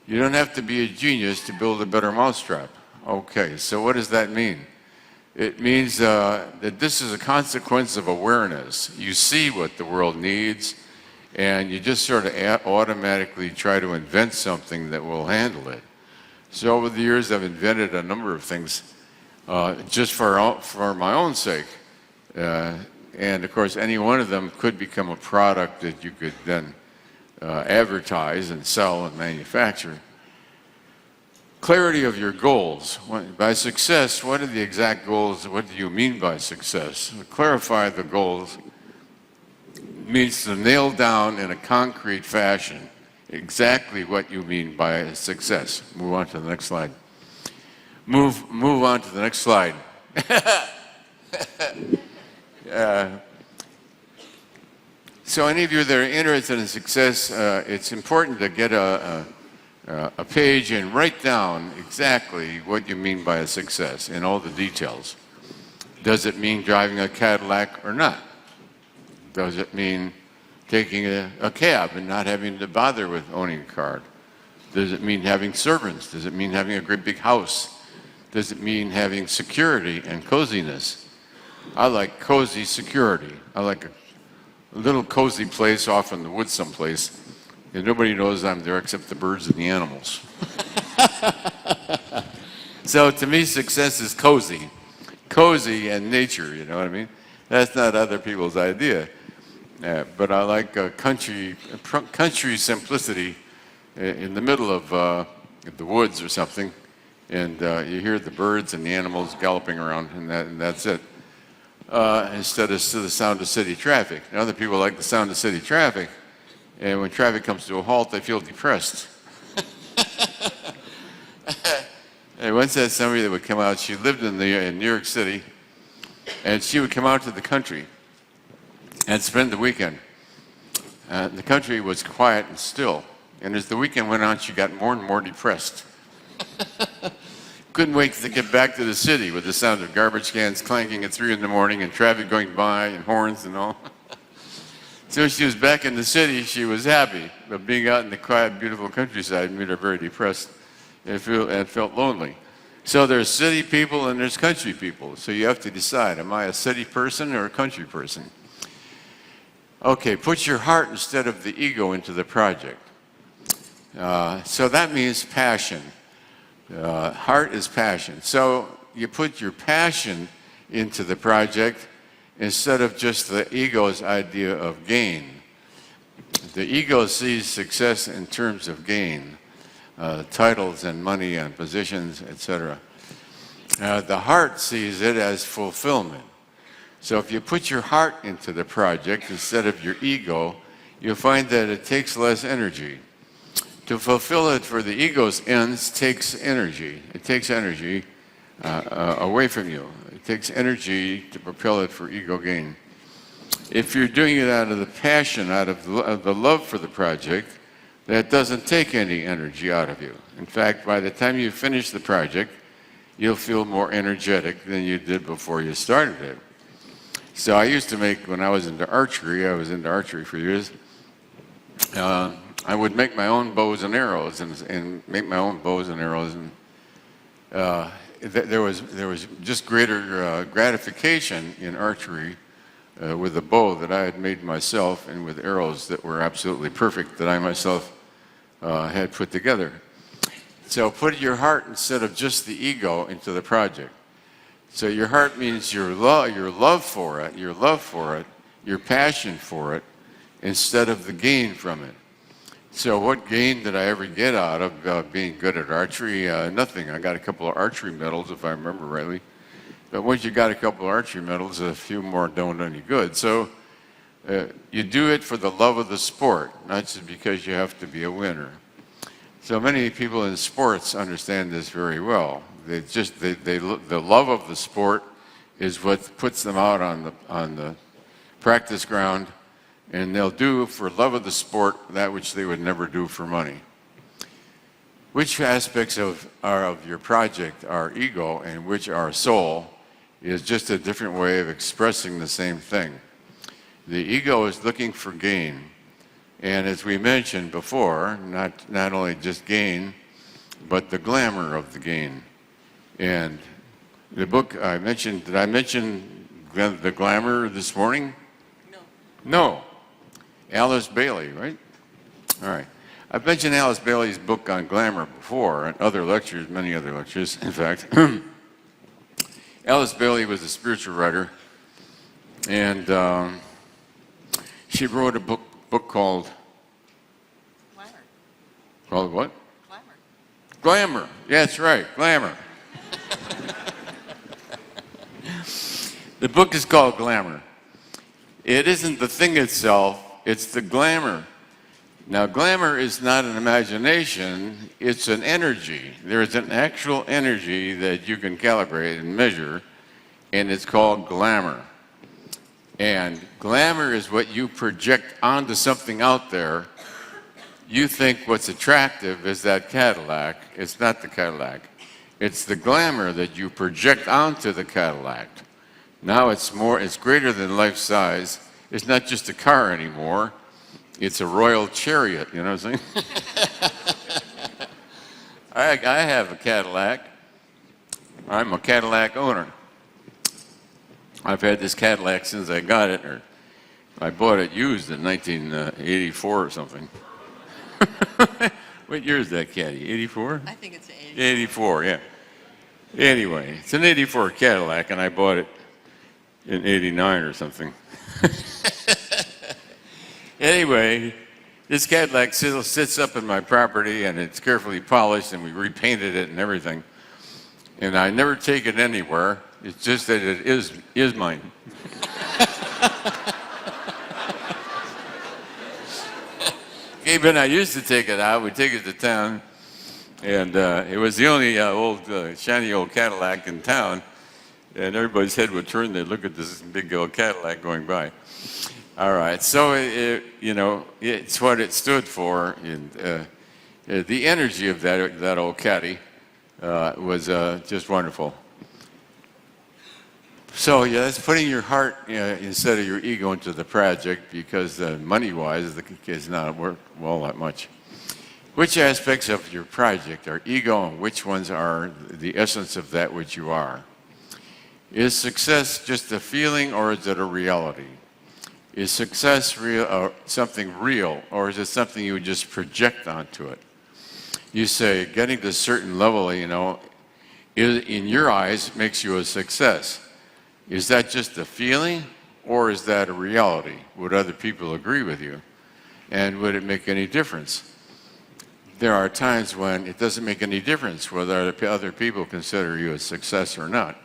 you don't have to be a genius to build a better mousetrap. Okay, so what does that mean? It means that this is a consequence of awareness. You see what the world needs, and you just sort of automatically try to invent something that will handle it. So over the years, I've invented a number of things just for my own sake. And of course, any one of them could become a product that you could then advertise and sell and manufacture. Clarity of your goals. By success, what are the exact goals? What do you mean by success? To clarify the goals means to nail down in a concrete fashion exactly what you mean by success. Move on to the next slide. Move on to the next slide. So any of you that are interested in success, it's important to get a page and write down exactly what you mean by a success in all the details. Does it mean driving a Cadillac or not? Does it mean taking a cab and not having to bother with owning a car? Does it mean having servants? Does it mean having a great big house? Does it mean having security and coziness? I like cozy security. I like a little cozy place off in the woods someplace, and nobody knows I'm there except the birds and the animals. So to me, success is cozy. Cozy and nature, you know what I mean? That's not other people's idea. But I like country simplicity in the middle of the woods or something, and you hear the birds and the animals galloping around, and that's it. Instead of the sound of city traffic. And other people like the sound of city traffic, and when traffic comes to a halt, they feel depressed. I once had somebody that would come out. She lived in New York City, and she would come out to the country and spend the weekend. The country was quiet and still, and as the weekend went on, she got more and more depressed. Couldn't wait to get back to the city with the sound of garbage cans clanking at 3 in the morning and traffic going by and horns and all. So she was back in the city, she was happy, but being out in the quiet, beautiful countryside made her very depressed and felt lonely. So there's city people and there's country people. So you have to decide, am I a city person or a country person? Okay, put your heart instead of the ego into the project. So that means passion. Heart is passion. So you put your passion into the project instead of just the ego's idea of gain. The ego sees success in terms of gain, titles and money and positions, etc. The heart sees it as fulfillment. So if you put your heart into the project instead of your ego, you'll find that it takes less energy. To fulfill it for the ego's ends takes energy. It takes energy away from you. It takes energy to propel it for ego gain. If you're doing it out of the passion, out of the love for the project, that doesn't take any energy out of you. In fact, by the time you finish the project, you'll feel more energetic than you did before you started it. So I used to make, when I was into archery for years, I would make my own bows and arrows and make my own bows and arrows, and there was just greater gratification in archery with a bow that I had made myself and with arrows that were absolutely perfect that I myself had put together. So put your heart instead of just the ego into the project. So your heart means your love for it, your passion for it, instead of the gain from it. So what gain did I ever get out of being good at archery? Nothing. I got a couple of archery medals, if I remember rightly. But once you got a couple of archery medals, a few more don't do any good. So you do it for the love of the sport, not just because you have to be a winner. So many people in sports understand this very well. The love of the sport is what puts them out on the practice ground, and they'll do for love of the sport that which they would never do for money. which aspects of your project are ego and which are soul is just a different way of expressing the same thing. The ego is looking for gain. And as we mentioned before, not only just gain, but the glamour of the gain. And the book I mentioned, did I mention the glamour this morning? No. Alice Bailey, right? All right. I've mentioned Alice Bailey's book on glamour before and other lectures, many other lectures, in fact. Alice Bailey was a spiritual writer, and she wrote a book called... Glamour. Called what? Glamour. Glamour. Yeah, that's right, Glamour. The book is called Glamour. It isn't the thing itself, it's the glamour. Now, glamour is not an imagination, it's an energy. There's an actual energy that you can calibrate and measure, and it's called glamour. And glamour is what you project onto something out there. You think what's attractive is that Cadillac. It's not the Cadillac. It's the glamour that you project onto the Cadillac. Now it's greater than life size. It's not just a car anymore. It's a royal chariot, you know what I'm saying? I have a Cadillac. I'm a Cadillac owner. I've had this Cadillac since I got it, or I bought it used in 1984 or something. What year is that Caddy? 84? I think it's 80. 84, yeah. Anyway, it's an 84 Cadillac, and I bought it in 89 or something. Anyway, this Cadillac still sits up in my property, and it's carefully polished, and we repainted it and everything. And I never take it anywhere. It's just that it is mine. Okay, but I used to take it out. We'd take it to town, and it was the only shiny old Cadillac in town. And everybody's head would turn. They'd look at this big old Cadillac going by. All right, so it's what it stood for. And the energy of that old caddy was just wonderful. So yeah, that's putting your heart instead of your ego into the project, because money-wise, the kids not worth well that much. Which aspects of your project are ego, and which ones are the essence of that which you are? Is success just a feeling, or is it a reality? Is success something real, or is it something you just project onto it? You say getting to a certain level, in your eyes makes you a success. Is that just a feeling, or is that a reality? Would other people agree with you? And would it make any difference? There are times when it doesn't make any difference whether other people consider you a success or not.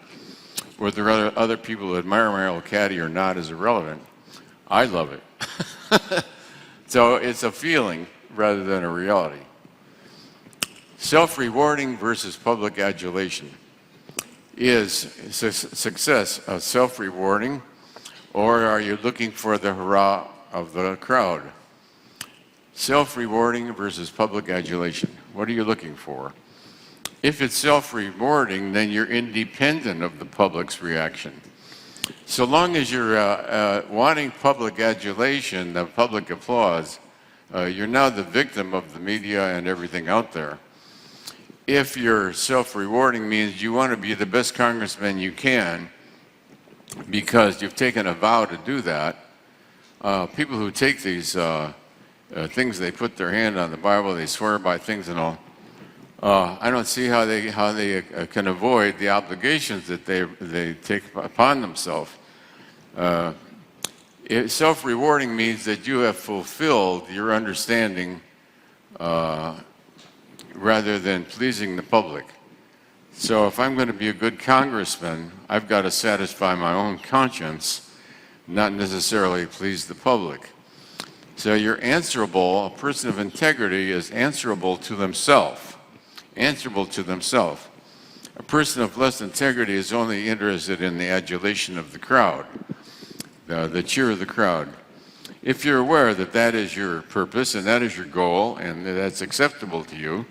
Whether other people admire my old caddy or not is irrelevant. I love it. So it's a feeling rather than a reality. Self-rewarding versus public adulation. Is success self-rewarding, or are you looking for the hurrah of the crowd? Self-rewarding versus public adulation. What are you looking for? If it's self-rewarding, then you're independent of the public's reaction. So long as you're wanting public adulation, the public applause, you're now the victim of the media and everything out there. If you're self-rewarding means you want to be the best congressman you can because you've taken a vow to do that. People who take these things, they put their hand on the Bible, they swear by things and all. I don't see how they can avoid the obligations that they take upon themselves. Self-rewarding means that you have fulfilled your understanding rather than pleasing the public. So if I'm going to be a good congressman, I've got to satisfy my own conscience, not necessarily please the public. So you're answerable. A person of integrity is answerable to themselves. Answerable to themselves. A person of less integrity is only interested in the adulation of the crowd, the cheer of the crowd. If you're aware that that is your purpose and that is your goal and that that's acceptable to you,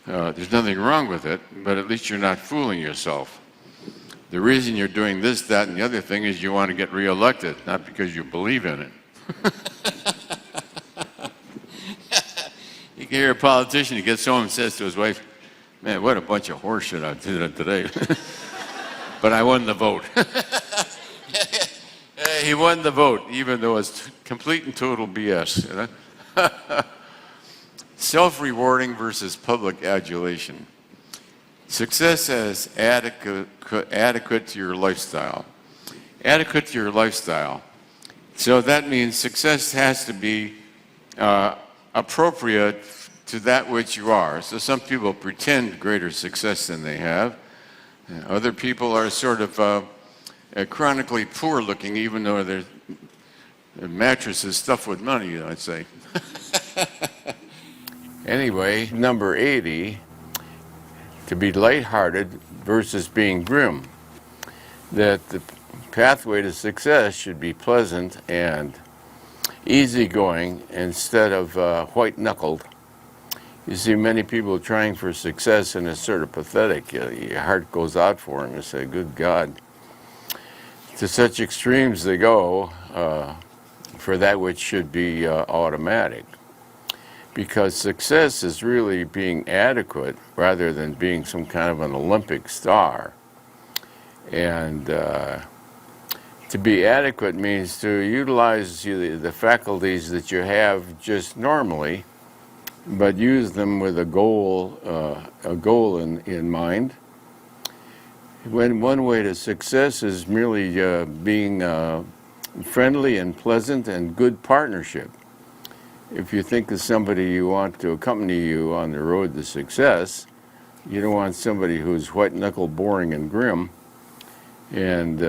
There's nothing wrong with it, but at least you're not fooling yourself. The reason you're doing this, that, and the other thing is you want to get reelected, not because you believe in it. You can hear a politician, he gets home and says to his wife, "Man, what a bunch of horseshit I did today." But I won the vote. He won the vote, even though it's complete and total BS. You know? Self-rewarding versus public adulation. Success as adequate to your lifestyle. Adequate to your lifestyle. So that means success has to be appropriate to that which you are. So some people pretend greater success than they have. Other people are sort of chronically poor looking, even though their mattress is stuffed with money, I'd say. Anyway, number 80, to be lighthearted versus being grim. That the pathway to success should be pleasant and easygoing instead of white-knuckled. You see many people trying for success and it's sort of pathetic. Your heart goes out for them. You say, good God. To such extremes they go for that which should be automatic. Because success is really being adequate rather than being some kind of an Olympic star. And to be adequate means to utilize the faculties that you have just normally, but use them with a goal in mind. When one way to success is merely being friendly and pleasant and good partnership. If you think of somebody you want to accompany you on the road to success, you don't want somebody who's white-knuckle, boring, and grim. And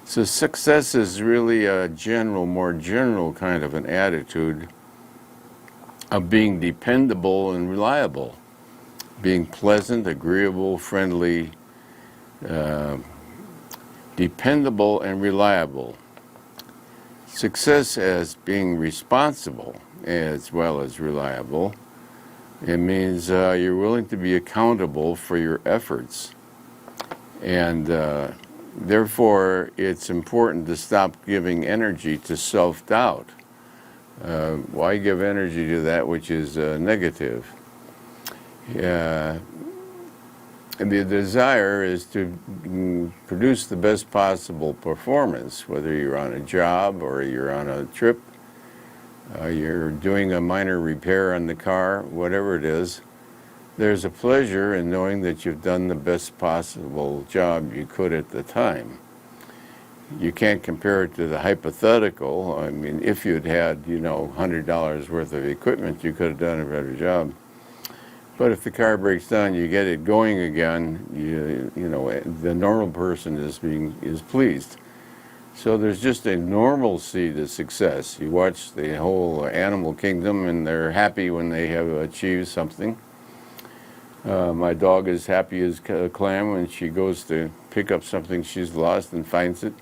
so success is really a more general kind of an attitude of being dependable and reliable, being pleasant, agreeable, friendly, dependable and reliable. Success as being responsible as well as reliable. It means you're willing to be accountable for your efforts. And therefore, it's important to stop giving energy to self-doubt. Why give energy to that which is negative? And the desire is to produce the best possible performance, whether you're on a job or you're on a trip, you're doing a minor repair on the car, whatever it is. There's a pleasure in knowing that you've done the best possible job you could at the time. You can't compare it to the hypothetical. I mean, if you'd had, $100 worth of equipment, you could have done a better job. But if the car breaks down, you get it going again, the normal person is pleased. So there's just a normalcy to success. You watch the whole animal kingdom and they're happy when they have achieved something. My dog is happy as a clam when she goes to pick up something she's lost and finds it.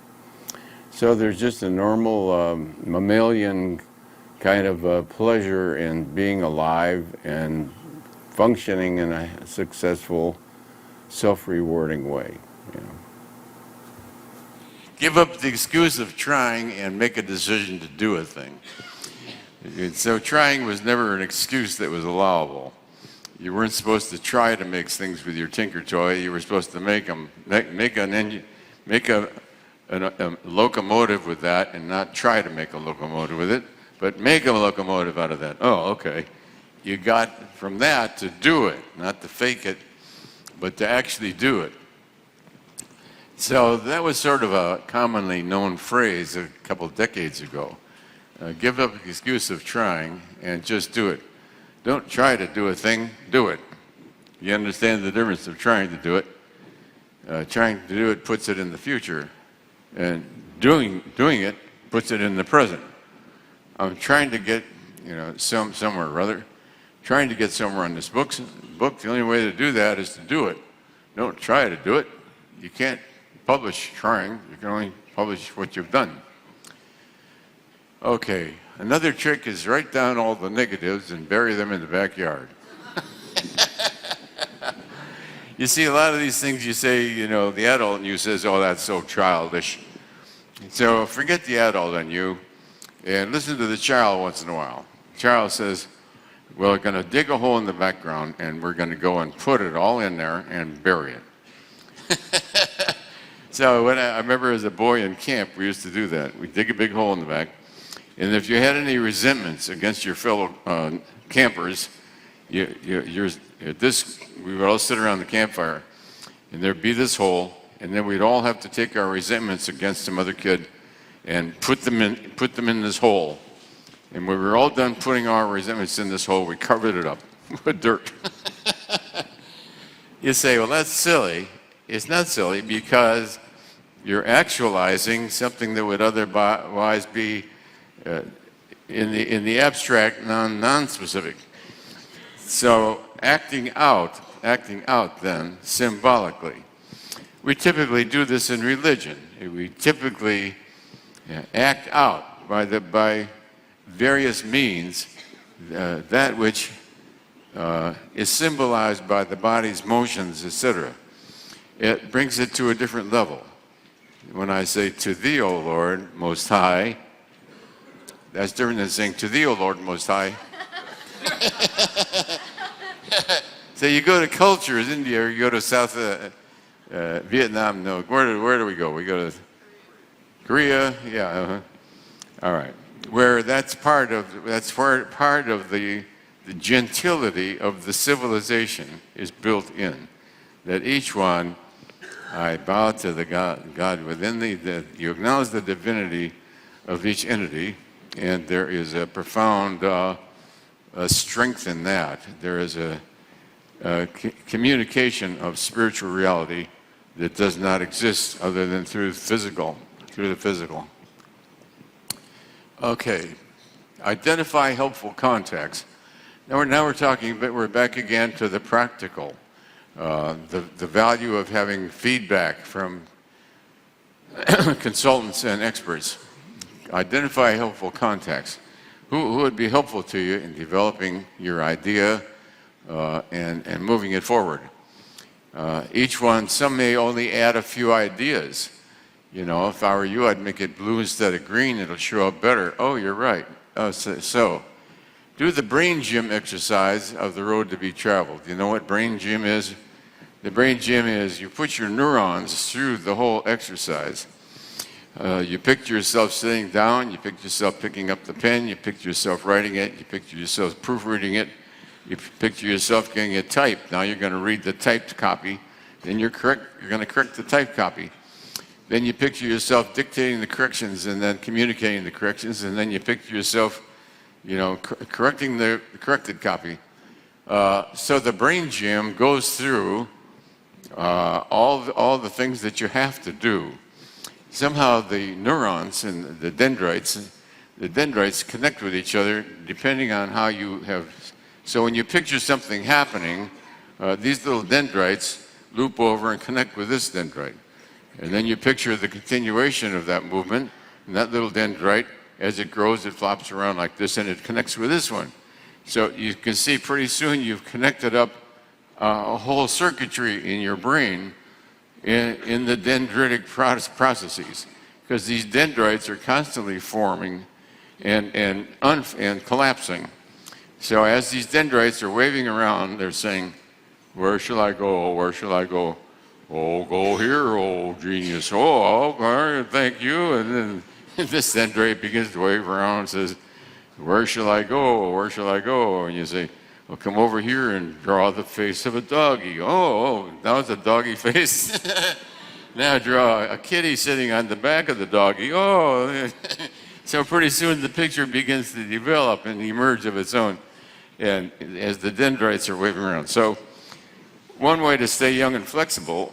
So there's just a normal mammalian kind of pleasure in being alive and functioning in a successful, self-rewarding way. Give up the excuse of trying and make a decision to do a thing. And so trying was never an excuse that was allowable. You weren't supposed to try to make things with your Tinker Toy. You were supposed to make a locomotive with that and not try to make a locomotive with it, but make a locomotive out of that. Oh, okay. You got from that to do it, not to fake it, but to actually do it. So that was sort of a commonly known phrase a couple of decades ago. Give up the excuse of trying and just do it. Don't try to do a thing, do it. You understand the difference of trying to do it. Trying to do it puts it in the future, and doing it puts it in the present. I'm trying to get, somewhere or other. Trying to get somewhere on this book, the only way to do that is to do it. Don't try to do it. You can't publish trying. You can only publish what you've done. Okay, another trick is write down all the negatives and bury them in the backyard. You see, a lot of these things you say, you know, the adult in you says, oh, that's so childish. So forget the adult in you and listen to the child once in a while. The child says, well, we're going to dig a hole in the background and we're going to go and put it all in there and bury it. So when I remember as a boy in camp, we used to do that. We'd dig a big hole in the back. And if you had any resentments against your fellow campers, we would all sit around the campfire, and there'd be this hole, and then we'd all have to take our resentments against some other kid and put them in this hole. And when we were all done putting our resentments in this hole, we covered it up with dirt. You say, well, that's silly. It's not silly because you're actualizing something that would otherwise be in the abstract, non-specific. So acting out then symbolically. We typically do this in religion. We typically act out by various means that which is symbolized by the body's motions, etc. It brings it to a different level. When I say, to thee, O Lord, Most High, that's different than saying, to thee, O Lord, Most High. So you go to cultures, India, or you go to South Vietnam, no, where do we go? We go to Korea, yeah, all right. Where that's part of the gentility of the civilization is built in. That each one, I bow to the God within thee, you acknowledge the divinity of each entity, and there is a profound strength in that. There is a communication of spiritual reality that does not exist other than through the physical. Okay, identify helpful contacts. Now we're talking, but we're back again to the practical, the value of having feedback from consultants and experts. Identify helpful contacts. Who would be helpful to you in developing your idea and moving it forward? Each one, some may only add a few ideas. You know, if I were you, I'd make it blue instead of green. It'll show up better. Oh, you're right. So do the brain gym exercise of the road to be traveled. You know what brain gym is? The brain gym is you put your neurons through the whole exercise. You picture yourself sitting down, you picture yourself picking up the pen, you picture yourself writing it, you picture yourself proofreading it, you picture yourself getting it typed. Now you're going to read the typed copy, then you're going to correct the typed copy. Then you picture yourself dictating the corrections and then communicating the corrections, and then you picture yourself, you know, correcting the corrected copy. So the brain gym goes through all the things that you have to do. Somehow the neurons and the dendrites connect with each other depending on how you have. So when you picture something happening, these little dendrites loop over and connect with this dendrite. And then you picture the continuation of that movement, and that little dendrite, as it grows, it flops around like this, and it connects with this one. So you can see pretty soon you've connected up a whole circuitry in your brain in the dendritic processes, because these dendrites are constantly forming and collapsing. So as these dendrites are waving around, they're saying, where shall I go? Where shall I go? Oh, go here, oh genius. Oh, okay, thank you. And then this dendrite begins to wave around and says, where shall I go? Where shall I go? And you say, well, come over here and draw the face of a doggy. Oh, now it's a doggy face. Now draw a kitty sitting on the back of the doggy. Oh, so pretty soon the picture begins to develop and emerge of its own, and as the dendrites are waving around. So one way to stay young and flexible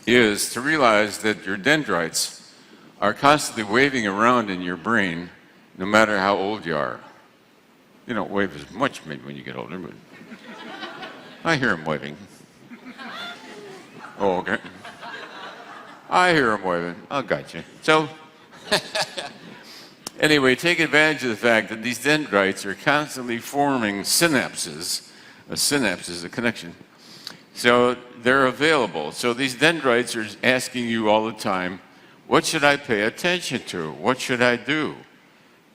is to realize that your dendrites are constantly waving around in your brain, no matter how old you are. You don't wave as much maybe when you get older, but I hear them waving. Oh, okay. I hear them waving. I got you. So, anyway, take advantage of the fact that these dendrites are constantly forming synapses. A synapse is a connection. So they're available. So these dendrites are asking you all the time, what should I pay attention to? What should I do?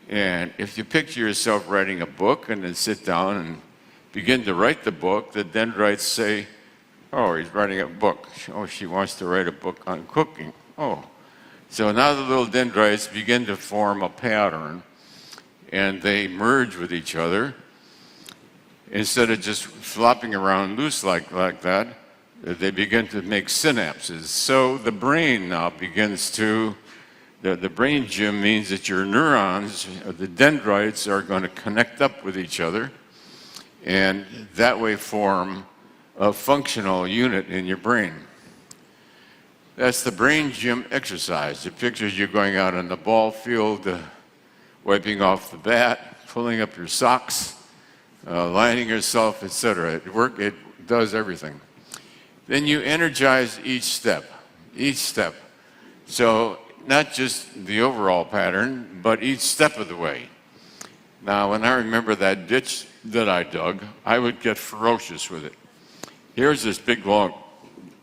And if you picture yourself writing a book and then sit down and begin to write the book, the dendrites say, oh, he's writing a book. Oh, she wants to write a book on cooking. Oh. So now the little dendrites begin to form a pattern, and they merge with each other. Instead of just flopping around loose like that, they begin to make synapses. So the brain now begins to, the brain gym means that your neurons, the dendrites, are going to connect up with each other, and that way form a functional unit in your brain. That's the brain gym exercise. It pictures you going out on the ball field, wiping off the bat, pulling up your socks, lining yourself, etc. It does everything. Then you energize each step. So not just the overall pattern, but each step of the way. Now, when I remember that ditch that I dug, I would get ferocious with it. Here's this big long,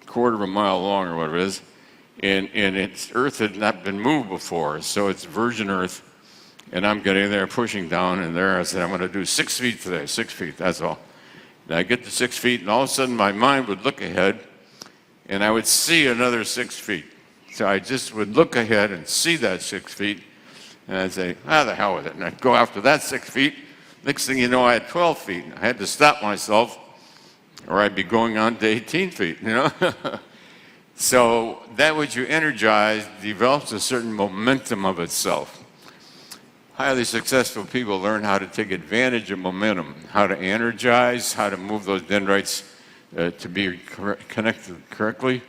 quarter of a mile long or whatever it is, and its earth had not been moved before, so it's virgin earth. And I'm getting there, pushing down, and there I said, I'm going to do 6 feet today, 6 feet, that's all. And I get to 6 feet, and all of a sudden my mind would look ahead, and I would see another 6 feet. So I just would look ahead and see that 6 feet, and I'd say, the hell with it. And I'd go after that 6 feet. Next thing you know, I had 12 feet. I had to stop myself, or I'd be going on to 18 feet, you know? So that which you energize develops a certain momentum of itself. Highly successful people learn how to take advantage of momentum, how to energize, how to move those dendrites to be connected correctly,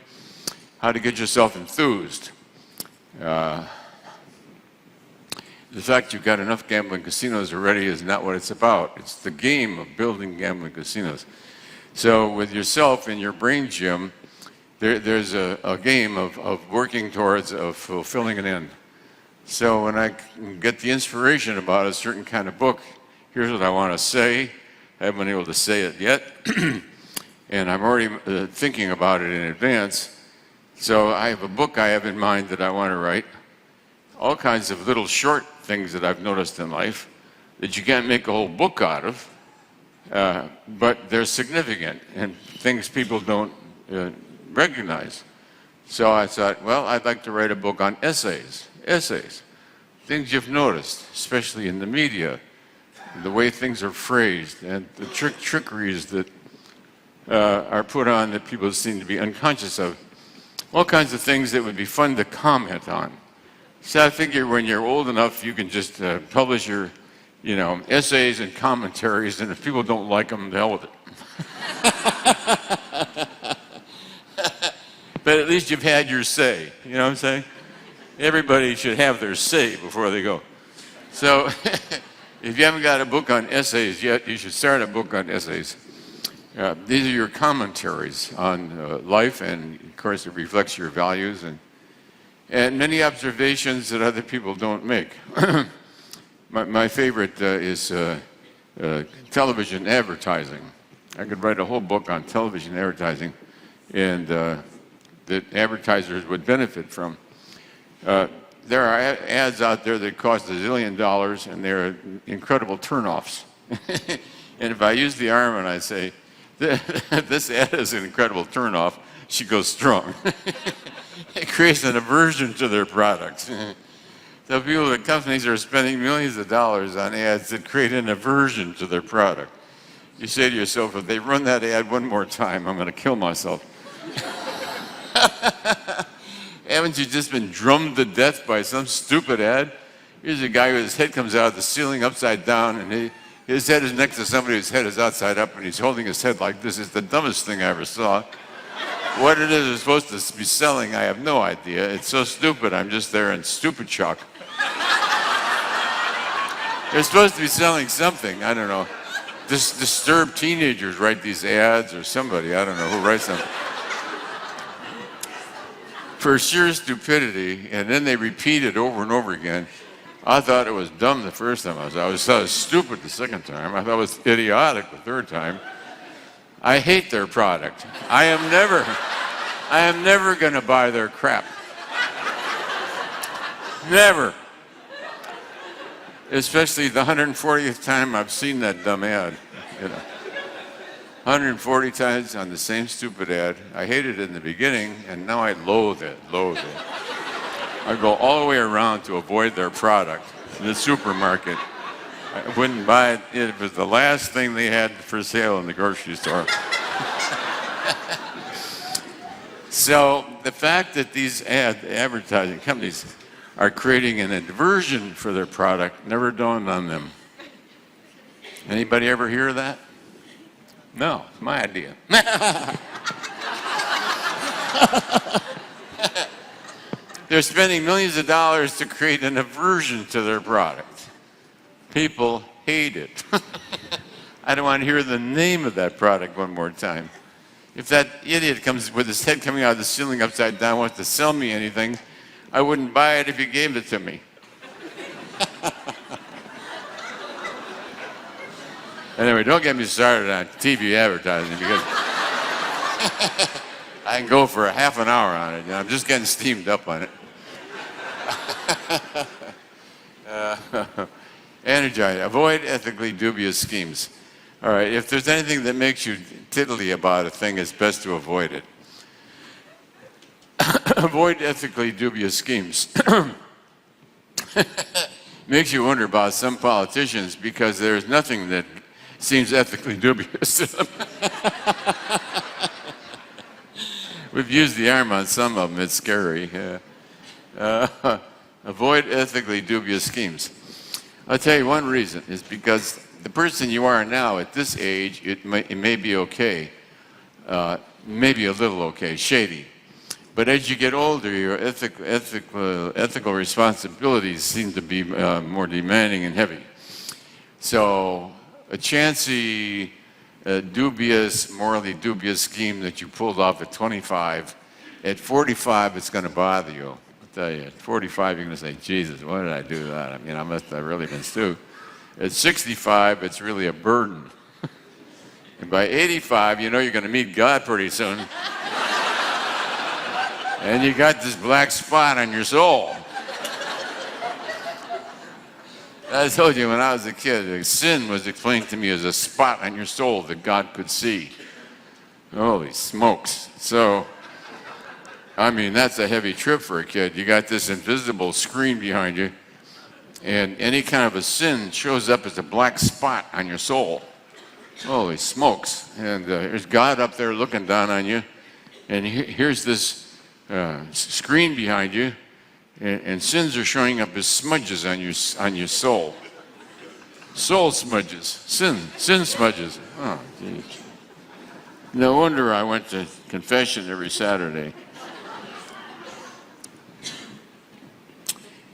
how to get yourself enthused. The fact you've got enough gambling casinos already is not what it's about. It's the game of building gambling casinos. So with yourself in your brain gym, there's a game of working towards fulfilling an end. So when I get the inspiration about a certain kind of book, here's what I want to say. I haven't been able to say it yet, and I'm already thinking about it in advance. So I have a book I have in mind that I want to write. All kinds of little short things that I've noticed in life that you can't make a whole book out of, but they're significant and things people don't recognize. So I thought, well, I'd like to write a book on essays, things you've noticed, especially in the media, the way things are phrased, and the trickeries that are put on that people seem to be unconscious of. All kinds of things that would be fun to comment on. So I figure when you're old enough, you can just publish your, essays and commentaries, and if people don't like them, the hell with it. But at least you've had your say, you know what I'm saying? Everybody should have their say before they go. So if you haven't got a book on essays yet, you should start a book on essays. These are your commentaries on life, and of course it reflects your values and many observations that other people don't make. My favorite is television advertising. I could write a whole book on television advertising, and that advertisers would benefit from. There are ads out there that cost $1 zillion, and they're incredible turnoffs. And if I use the arm and I say, this ad is an incredible turnoff, she goes strong. It creates an aversion to their products. So the companies are spending millions of dollars on ads that create an aversion to their product. You say to yourself, if they run that ad one more time, I'm going to kill myself. Haven't you just been drummed to death by some stupid ad? Here's a guy whose head comes out of the ceiling upside down, and his head is next to somebody whose head is outside up, and he's holding his head like this. It's the dumbest thing I ever saw. What it is supposed to be selling, I have no idea. It's so stupid, I'm just there in stupid shock. They're supposed to be selling something, I don't know. Disturbed teenagers write these ads, or somebody, I don't know who writes them. For sheer stupidity, and then they repeat it over and over again. I thought it was dumb the first time I thought it was stupid the second time. I thought it was idiotic the third time. I hate their product. I am never going to buy their crap. Never. Especially the 140th time I've seen that dumb ad. You know. 140 times on the same stupid ad. I hated it in the beginning, and now I loathe it. I go all the way around to avoid their product in the supermarket. I wouldn't buy it if it was the last thing they had for sale in the grocery store. So the fact that these advertising companies are creating an aversion for their product never dawned on them. Anybody ever hear that? No, it's my idea. They're spending millions of dollars to create an aversion to their product. People hate it. I don't want to hear the name of that product one more time. If that idiot comes with his head coming out of the ceiling upside down, wants to sell me anything, I wouldn't buy it if he gave it to me. Anyway, don't get me started on TV advertising because I can go for a half an hour on it. You know, I'm just getting steamed up on it. Energize. Avoid ethically dubious schemes. All right, if there's anything that makes you tiddly about a thing, it's best to avoid it. Avoid ethically dubious schemes. Makes you wonder about some politicians because there's nothing that seems ethically dubious to them. We've used the arm on some of them. It's scary. Avoid ethically dubious schemes. I'll tell you one reason is because the person you are now at this age, it may be okay, maybe a little okay, shady. But as you get older, your ethical responsibilities seem to be more demanding and heavy. So a chancy, dubious, morally dubious scheme that you pulled off at 25, at 45 it's going to bother you. I'll tell you, at 45 you're going to say, Jesus, why did I do that? I mean, I must have really been stupid. At 65, it's really a burden. And by 85, you know you're going to meet God pretty soon. And you got this black spot on your soul. I told you when I was a kid, sin was explained to me as a spot on your soul that God could see. Holy smokes. So, I mean, that's a heavy trip for a kid. You got this invisible screen behind you, and any kind of a sin shows up as a black spot on your soul. Holy smokes. And there's God up there looking down on you, and here's this screen behind you, and sins are showing up as smudges on your soul. Soul smudges. Sin smudges. Oh, geez. No wonder I went to confession every Saturday.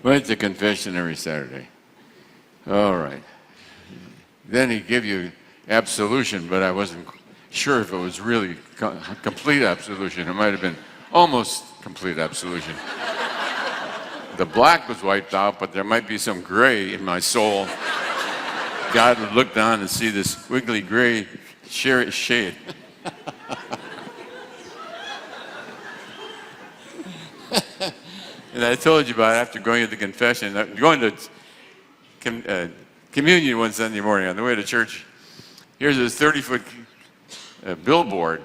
Went to confession every Saturday. All right. Then he'd give you absolution, but I wasn't sure if it was really complete absolution. It might have been almost complete absolution. The black was wiped out, but there might be some gray in my soul. God would look down and see this wiggly gray shade. And I told you about it after going to the confession, going to communion one Sunday morning on the way to church. Here's this 30-foot billboard,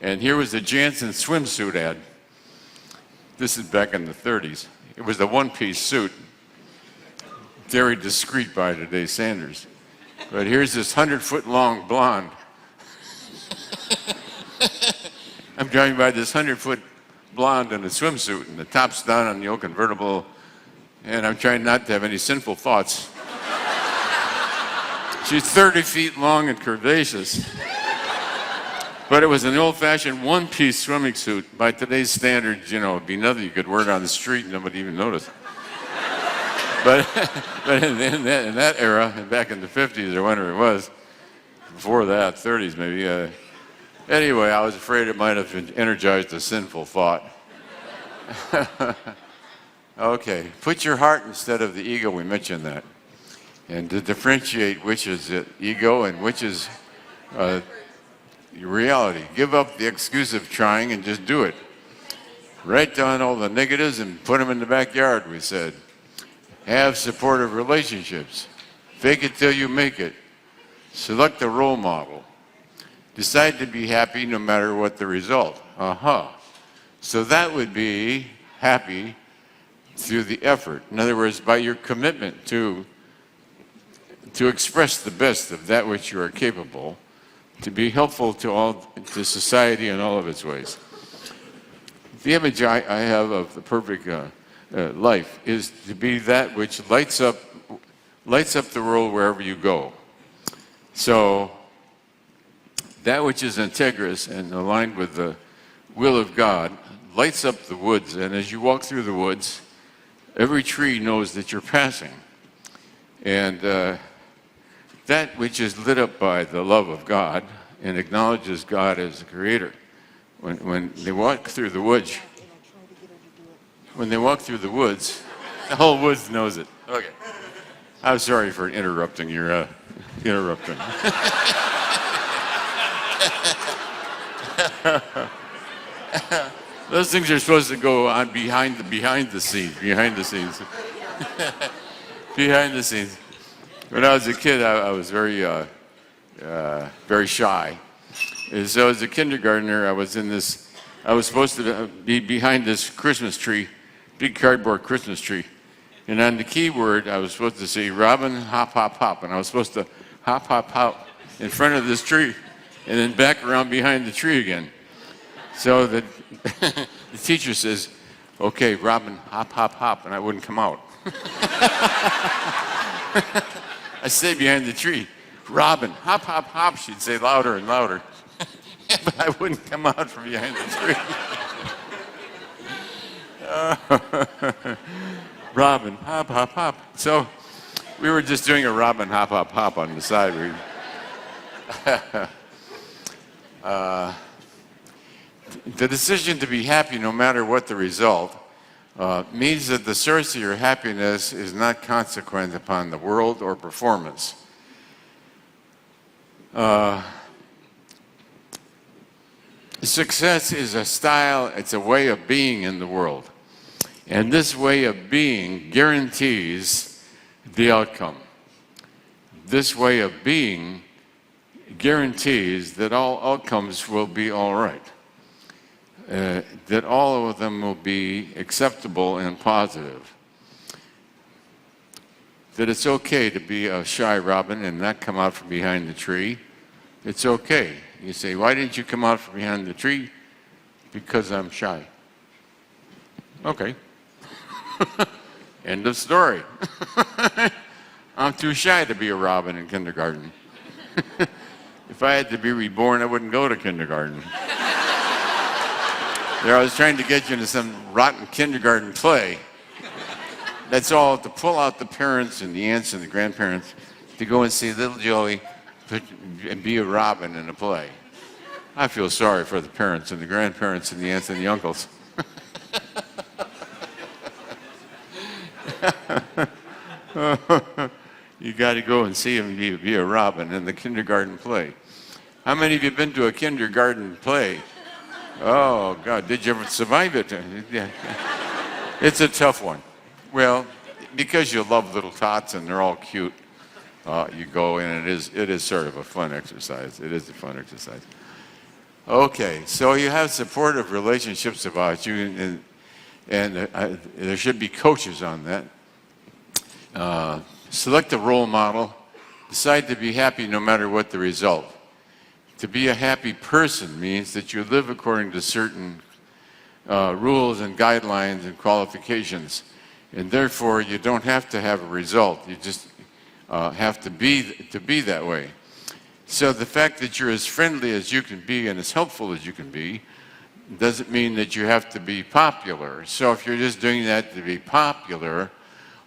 and here was the Jansen swimsuit ad. This is back in the 30s. It was a one-piece suit, very discreet by today's standards. But here's this 100-foot-long blonde. I'm driving by this 100-foot blonde in a swimsuit, and the top's down on the old convertible, and I'm trying not to have any sinful thoughts. She's 30 feet long and curvaceous. But it was an old-fashioned one-piece swimming suit. By today's standards, you know, it'd be nothing you could wear it on the street and nobody even notice. But in that era, back in the 50s or whenever it was, before that, 30s maybe, anyway, I was afraid it might have energized a sinful thought. Okay, put your heart instead of the ego, we mentioned that. And to differentiate which is ego and which is reality. Give up the excuse of trying and just do it. Write down all the negatives and put them in the backyard, we said. Have supportive relationships. Fake it till you make it. Select a role model. Decide to be happy no matter what the result. So that would be happy through the effort. In other words, by your commitment to express the best of that which you are capable, to be helpful to society in all of its ways. The image I have of the perfect life is to be that which lights up the world wherever you go. So that which is integrous and aligned with the will of God lights up the woods, and as you walk through the woods, every tree knows that you're passing. And that which is lit up by the love of God and acknowledges God as the creator. When they walk through the woods, the whole woods knows it. Okay. I'm sorry for interrupting your interrupting. Those things are supposed to go on behind the scenes. Behind the scenes. When I was a kid, I was very shy. And so as a kindergartner, I was supposed to be behind this Christmas tree, big cardboard Christmas tree. And on the keyword, I was supposed to say, Robin, hop, hop, hop. And I was supposed to hop, hop, hop in front of this tree and then back around behind the tree again. So the teacher says, okay, Robin, hop, hop, hop. And I wouldn't come out. I stayed behind the tree. Robin, hop, hop, hop, she'd say louder and louder. But I wouldn't come out from behind the tree. Robin, hop, hop, hop. So we were just doing a Robin, hop, hop, hop on the side. The decision to be happy no matter what the result means that the source of your happiness is not consequent upon the world or performance. Success is a style, it's a way of being in the world. And this way of being guarantees the outcome. This way of being guarantees that all outcomes will be all right. That all of them will be acceptable and positive. That it's okay to be a shy robin and not come out from behind the tree. It's okay. You say, why didn't you come out from behind the tree? Because I'm shy. Okay. End of story. I'm too shy to be a robin in kindergarten. If I had to be reborn, I wouldn't go to kindergarten. There, I was trying to get you into some rotten kindergarten play. That's all, to pull out the parents and the aunts and the grandparents to go and see little Joey and be a robin in a play. I feel sorry for the parents and the grandparents and the aunts and the uncles. You got to go and see him be a robin in the kindergarten play. How many of you been to a kindergarten play? Oh, God, did you ever survive it? Yeah. It's a tough one. Well, because you love little tots and they're all cute, you go in and it is sort of a fun exercise. It is a fun exercise. Okay, so you have supportive relationships about you, and there should be coaches on that. Select a role model. Decide to be happy no matter what the result. To be a happy person means that you live according to certain rules and guidelines and qualifications. And therefore, you don't have to have a result. You just have to be that way. So the fact that you're as friendly as you can be and as helpful as you can be doesn't mean that you have to be popular. So if you're just doing that to be popular,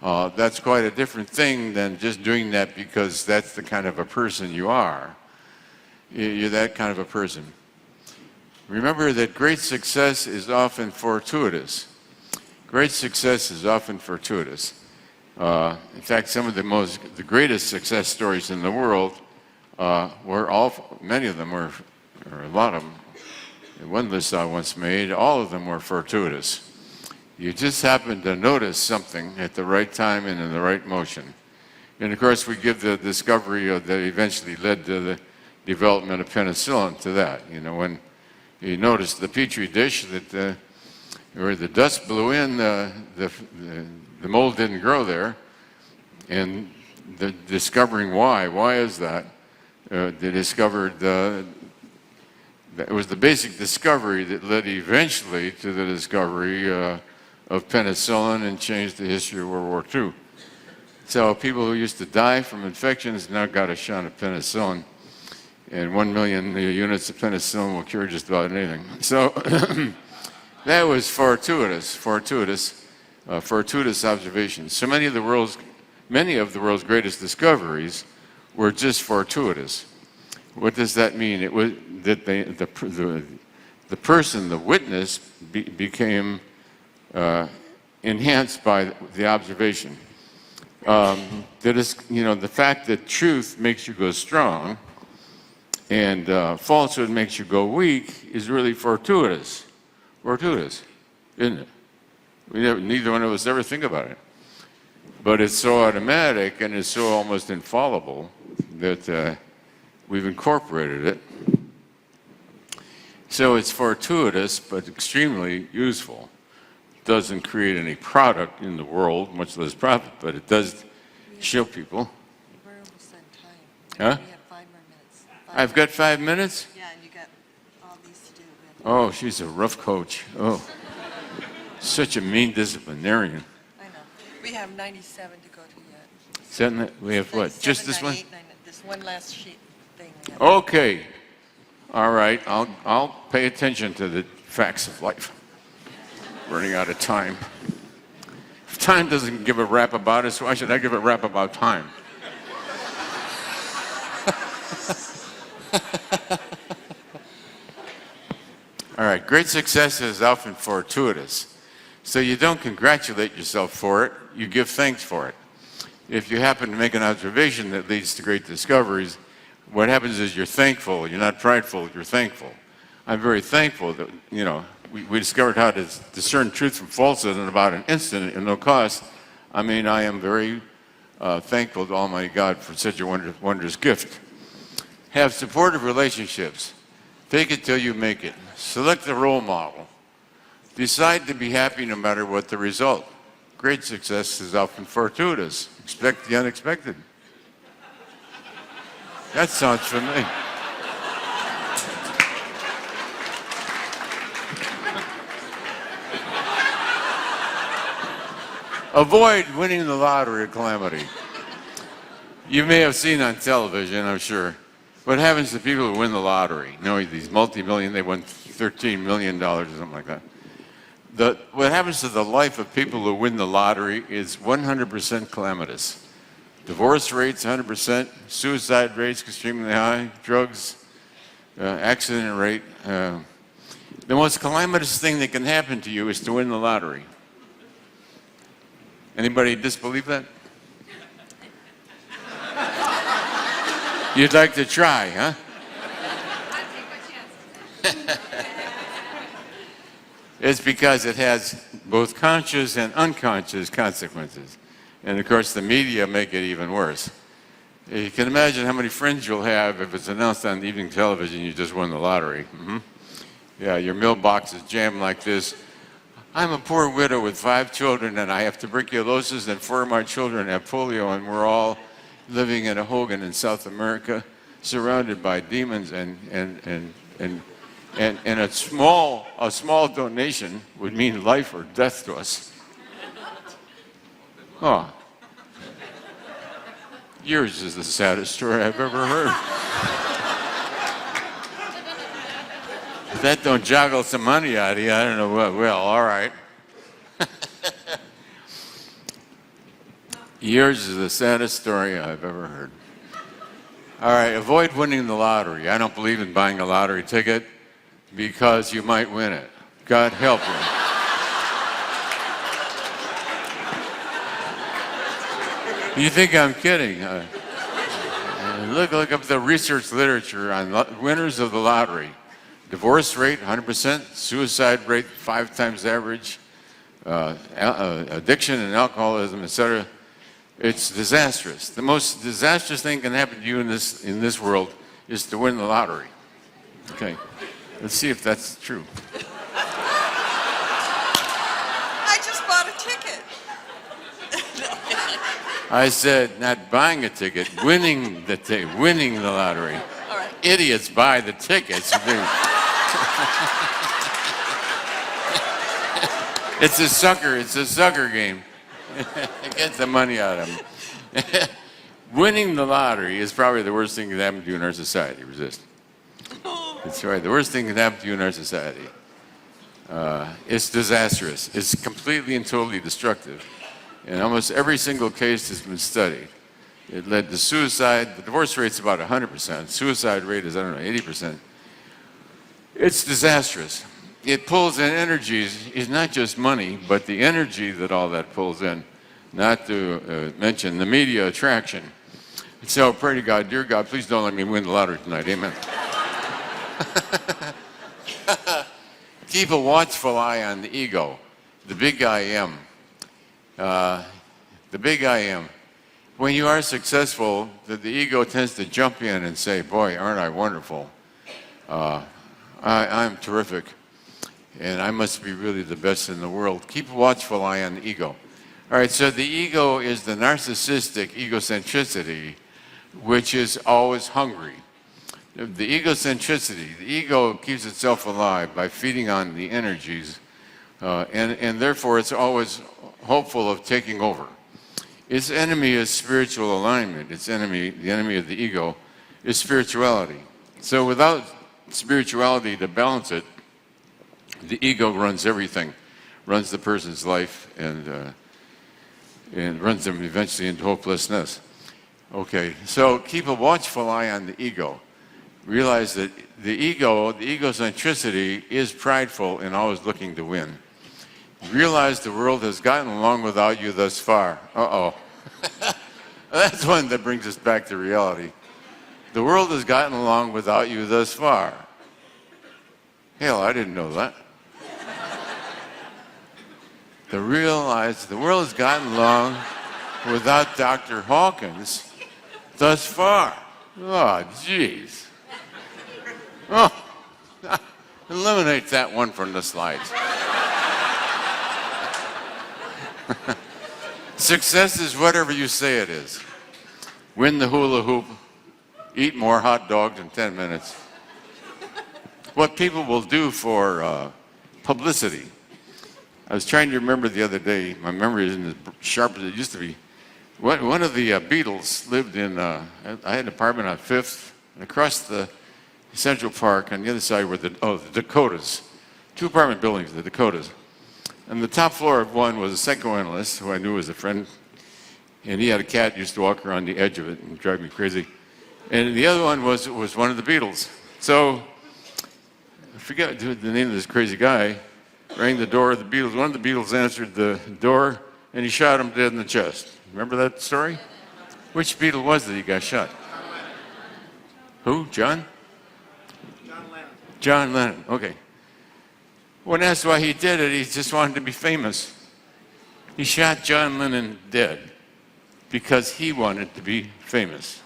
that's quite a different thing than just doing that because that's the kind of a person you are. You're that kind of a person. Remember that great success is often fortuitous. Great success is often fortuitous. In fact, some of the greatest success stories in the world many of them were or a lot of them. In one list I once made, all of them were fortuitous. You just happened to notice something at the right time and in the right motion. And of course, we give the discovery that eventually led to the development of penicillin to that. You know, when you noticed the petri dish that where the dust blew in, the mold didn't grow there, and discovering why. Why is that? They discovered it was the basic discovery that led eventually to the discovery of penicillin and changed the history of World War II. So people who used to die from infections now got a shot of penicillin, and 1 million units of penicillin will cure just about anything. So that was fortuitous observations. So many of the world's greatest discoveries were just fortuitous. What does that mean? It was that the person, the witness, became enhanced by the observation. That is, you know, the fact that truth makes you go strong and falsehood makes you go weak is really fortuitous. Fortuitous, isn't it? Neither one of us ever think about it. But it's so automatic and it's so almost infallible that we've incorporated it. So it's fortuitous, but extremely useful. Doesn't create any product in the world, much less profit, but it does show people. We're almost on time. Huh? We have 5 more minutes. I've got 5 minutes? Yeah, and you got all these to do. Oh, she's a rough coach. Oh, such a mean disciplinarian. I know. We have 97 to go to yet. We have what? 97, Just this one? 98, 99. This one last sheet thing. we have. Okay. All right. I'll pay attention to the facts of life. Running out of time. If time doesn't give a rap about us, why should I give a rap about time? All right. Great success is often fortuitous. So you don't congratulate yourself for it, you give thanks for it. If you happen to make an observation that leads to great discoveries, what happens is you're thankful. You're not prideful, you're thankful. I'm very thankful that, you know, we discovered how to discern truth from falsehood in about an instant at no cost. I mean, I am very thankful to Almighty God for such a wondrous gift. Have supportive relationships. Fake it till you make it. Select a role model. Decide to be happy no matter what the result. Great success is often fortuitous. Expect the unexpected. That sounds familiar. Avoid winning the lottery or calamity. You may have seen on television, I'm sure, what happens to people who win the lottery. You know, these multi-million, they won $13 million or something like that. What happens to the life of people who win the lottery is 100% calamitous. Divorce rates, 100%. Suicide rates, extremely high. Drugs, accident rate. The most calamitous thing that can happen to you is to win the lottery. Anybody disbelieve that? You'd like to try, huh? It's because it has both conscious and unconscious consequences. And of course, the media make it even worse. You can imagine how many friends you'll have if it's announced on evening television you just won the lottery. Mm-hmm. Yeah, your mailbox is jammed like this. I'm a poor widow with 5 children, and I have tuberculosis, and 4 of my children have polio, and we're all living in a Hogan in South America, surrounded by demons, and a small donation would mean life or death to us. Oh. Yours is the saddest story I've ever heard. If that don't joggle some money out of you, I don't know what will. All right. Yours is the saddest story I've ever heard. All right, avoid winning the lottery. I don't believe in buying a lottery ticket because you might win it. God help you. You think I'm kidding? Look up the research literature on winners of the lottery. Divorce rate, 100%. Suicide rate, 5 times average. Addiction and alcoholism, etc. It's disastrous. The most disastrous thing can happen to you in this world is to win the lottery. Okay, let's see if that's true. I just bought a ticket. I said not buying a ticket, winning the lottery. All right. Idiots buy the tickets. It's a sucker game. Get the money out of them. Winning the lottery is probably the worst thing that happened to you in our society. Resist. That's right. The worst thing that happened to you in our society. It's disastrous. It's completely and totally destructive. And almost every single case has been studied. It led to suicide. The divorce rate's about 100%. Suicide rate is, 80%. It's disastrous. It pulls in energies. It's not just money, but the energy that all that pulls in. Not to mention the media attraction. So pray to God, dear God, please don't let me win the lottery tonight. Amen. Keep a watchful eye on the ego, the big I am. The big I am. When you are successful, the ego tends to jump in and say, boy, aren't I wonderful? I'm terrific, and I must be really the best in the world. Keep a watchful eye on the ego. All right, so the ego is the narcissistic egocentricity, which is always hungry. The egocentricity, the ego keeps itself alive by feeding on the energies, and therefore it's always hopeful of taking over. Its enemy is spiritual alignment. The enemy of the ego, is spirituality. So without spirituality to balance it, the ego runs everything, runs the person's life, and runs them eventually into hopelessness. Okay, so keep a watchful eye on the ego. Realize that the egocentricity is prideful and always looking to win. Realize the world has gotten along without you thus far. Uh-oh. That's one that brings us back to reality. The world has gotten along without you thus far. Hell, I didn't know that. Realize the world has gotten along without Dr. Hawkins thus far. Oh, jeez. Oh, eliminate that one from the slides. Success is whatever you say it is. Win the hula hoop, eat more hot dogs in 10 minutes. What people will do for publicity. I was trying to remember the other day, my memory isn't as sharp as it used to be. One of the Beatles lived in, I had an apartment on 5th, and across the Central Park on the other side were the Dakotas. 2 apartment buildings, the Dakotas. And the top floor of one was a psychoanalyst who I knew was a friend, and he had a cat, used to walk around the edge of it and drive me crazy. And the other one was one of the Beatles. So, I forget the name of this crazy guy, rang the door of the Beatles. One of the Beatles answered the door, and he shot him dead in the chest. Remember that story? Which Beatle was it he got shot? Who? John? John Lennon. John Lennon, okay. When asked why he did it, he just wanted to be famous. He shot John Lennon dead because he wanted to be famous.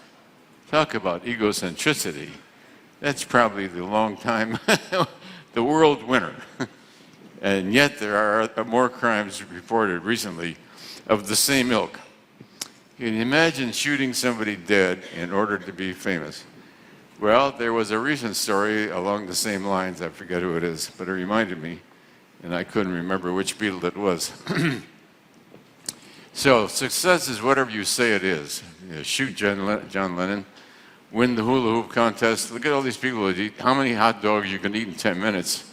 Talk about egocentricity. That's probably the long time, the world winner. And yet there are more crimes reported recently of the same ilk. Can you imagine shooting somebody dead in order to be famous? Well, there was a recent story along the same lines. I forget who it is, but it reminded me, and I couldn't remember which Beatle it was. So, success is whatever you say it is. You know, shoot John Lennon, win the hula hoop contest. Look at all these people that eat. How many hot dogs you can eat in 10 minutes?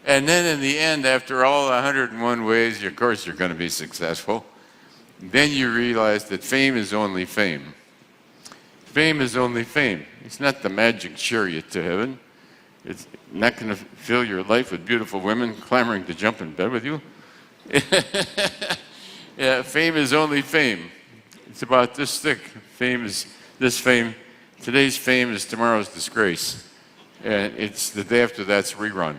And then in the end, after all 101 ways, of course you're going to be successful. Then you realize that fame is only fame. Fame is only fame. It's not the magic chariot to heaven. It's not going to fill your life with beautiful women clamoring to jump in bed with you. Yeah, fame is only fame. It's about this thick. Today's fame is tomorrow's disgrace. And it's the day after that's rerun.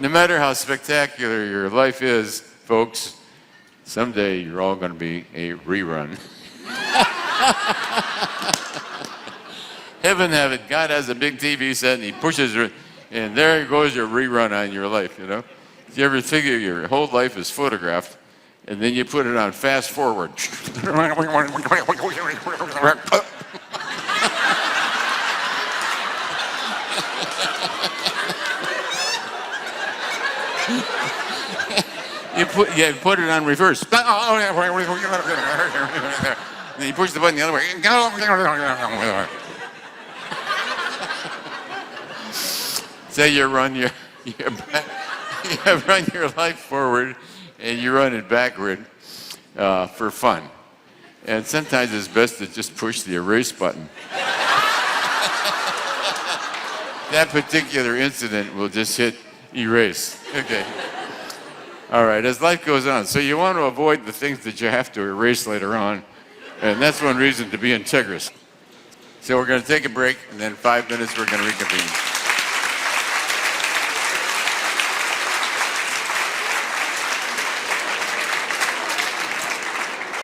No matter how spectacular your life is, folks, someday you're all going to be a rerun. Heaven have it, God has a big TV set and he pushes it, and there goes your rerun on your life, you know? Do you ever figure your whole life is photographed, and then you put it on fast forward? You put it on reverse. Then you push the button the other way. So you run your life forward and you run it backward for fun. And sometimes it's best to just push the erase button. That particular incident will just hit erase. Okay. All right, as life goes on. So you want to avoid the things that you have to erase later on. And that's one reason to be integrous. So we're going to take a break, and then 5 minutes we're going to reconvene.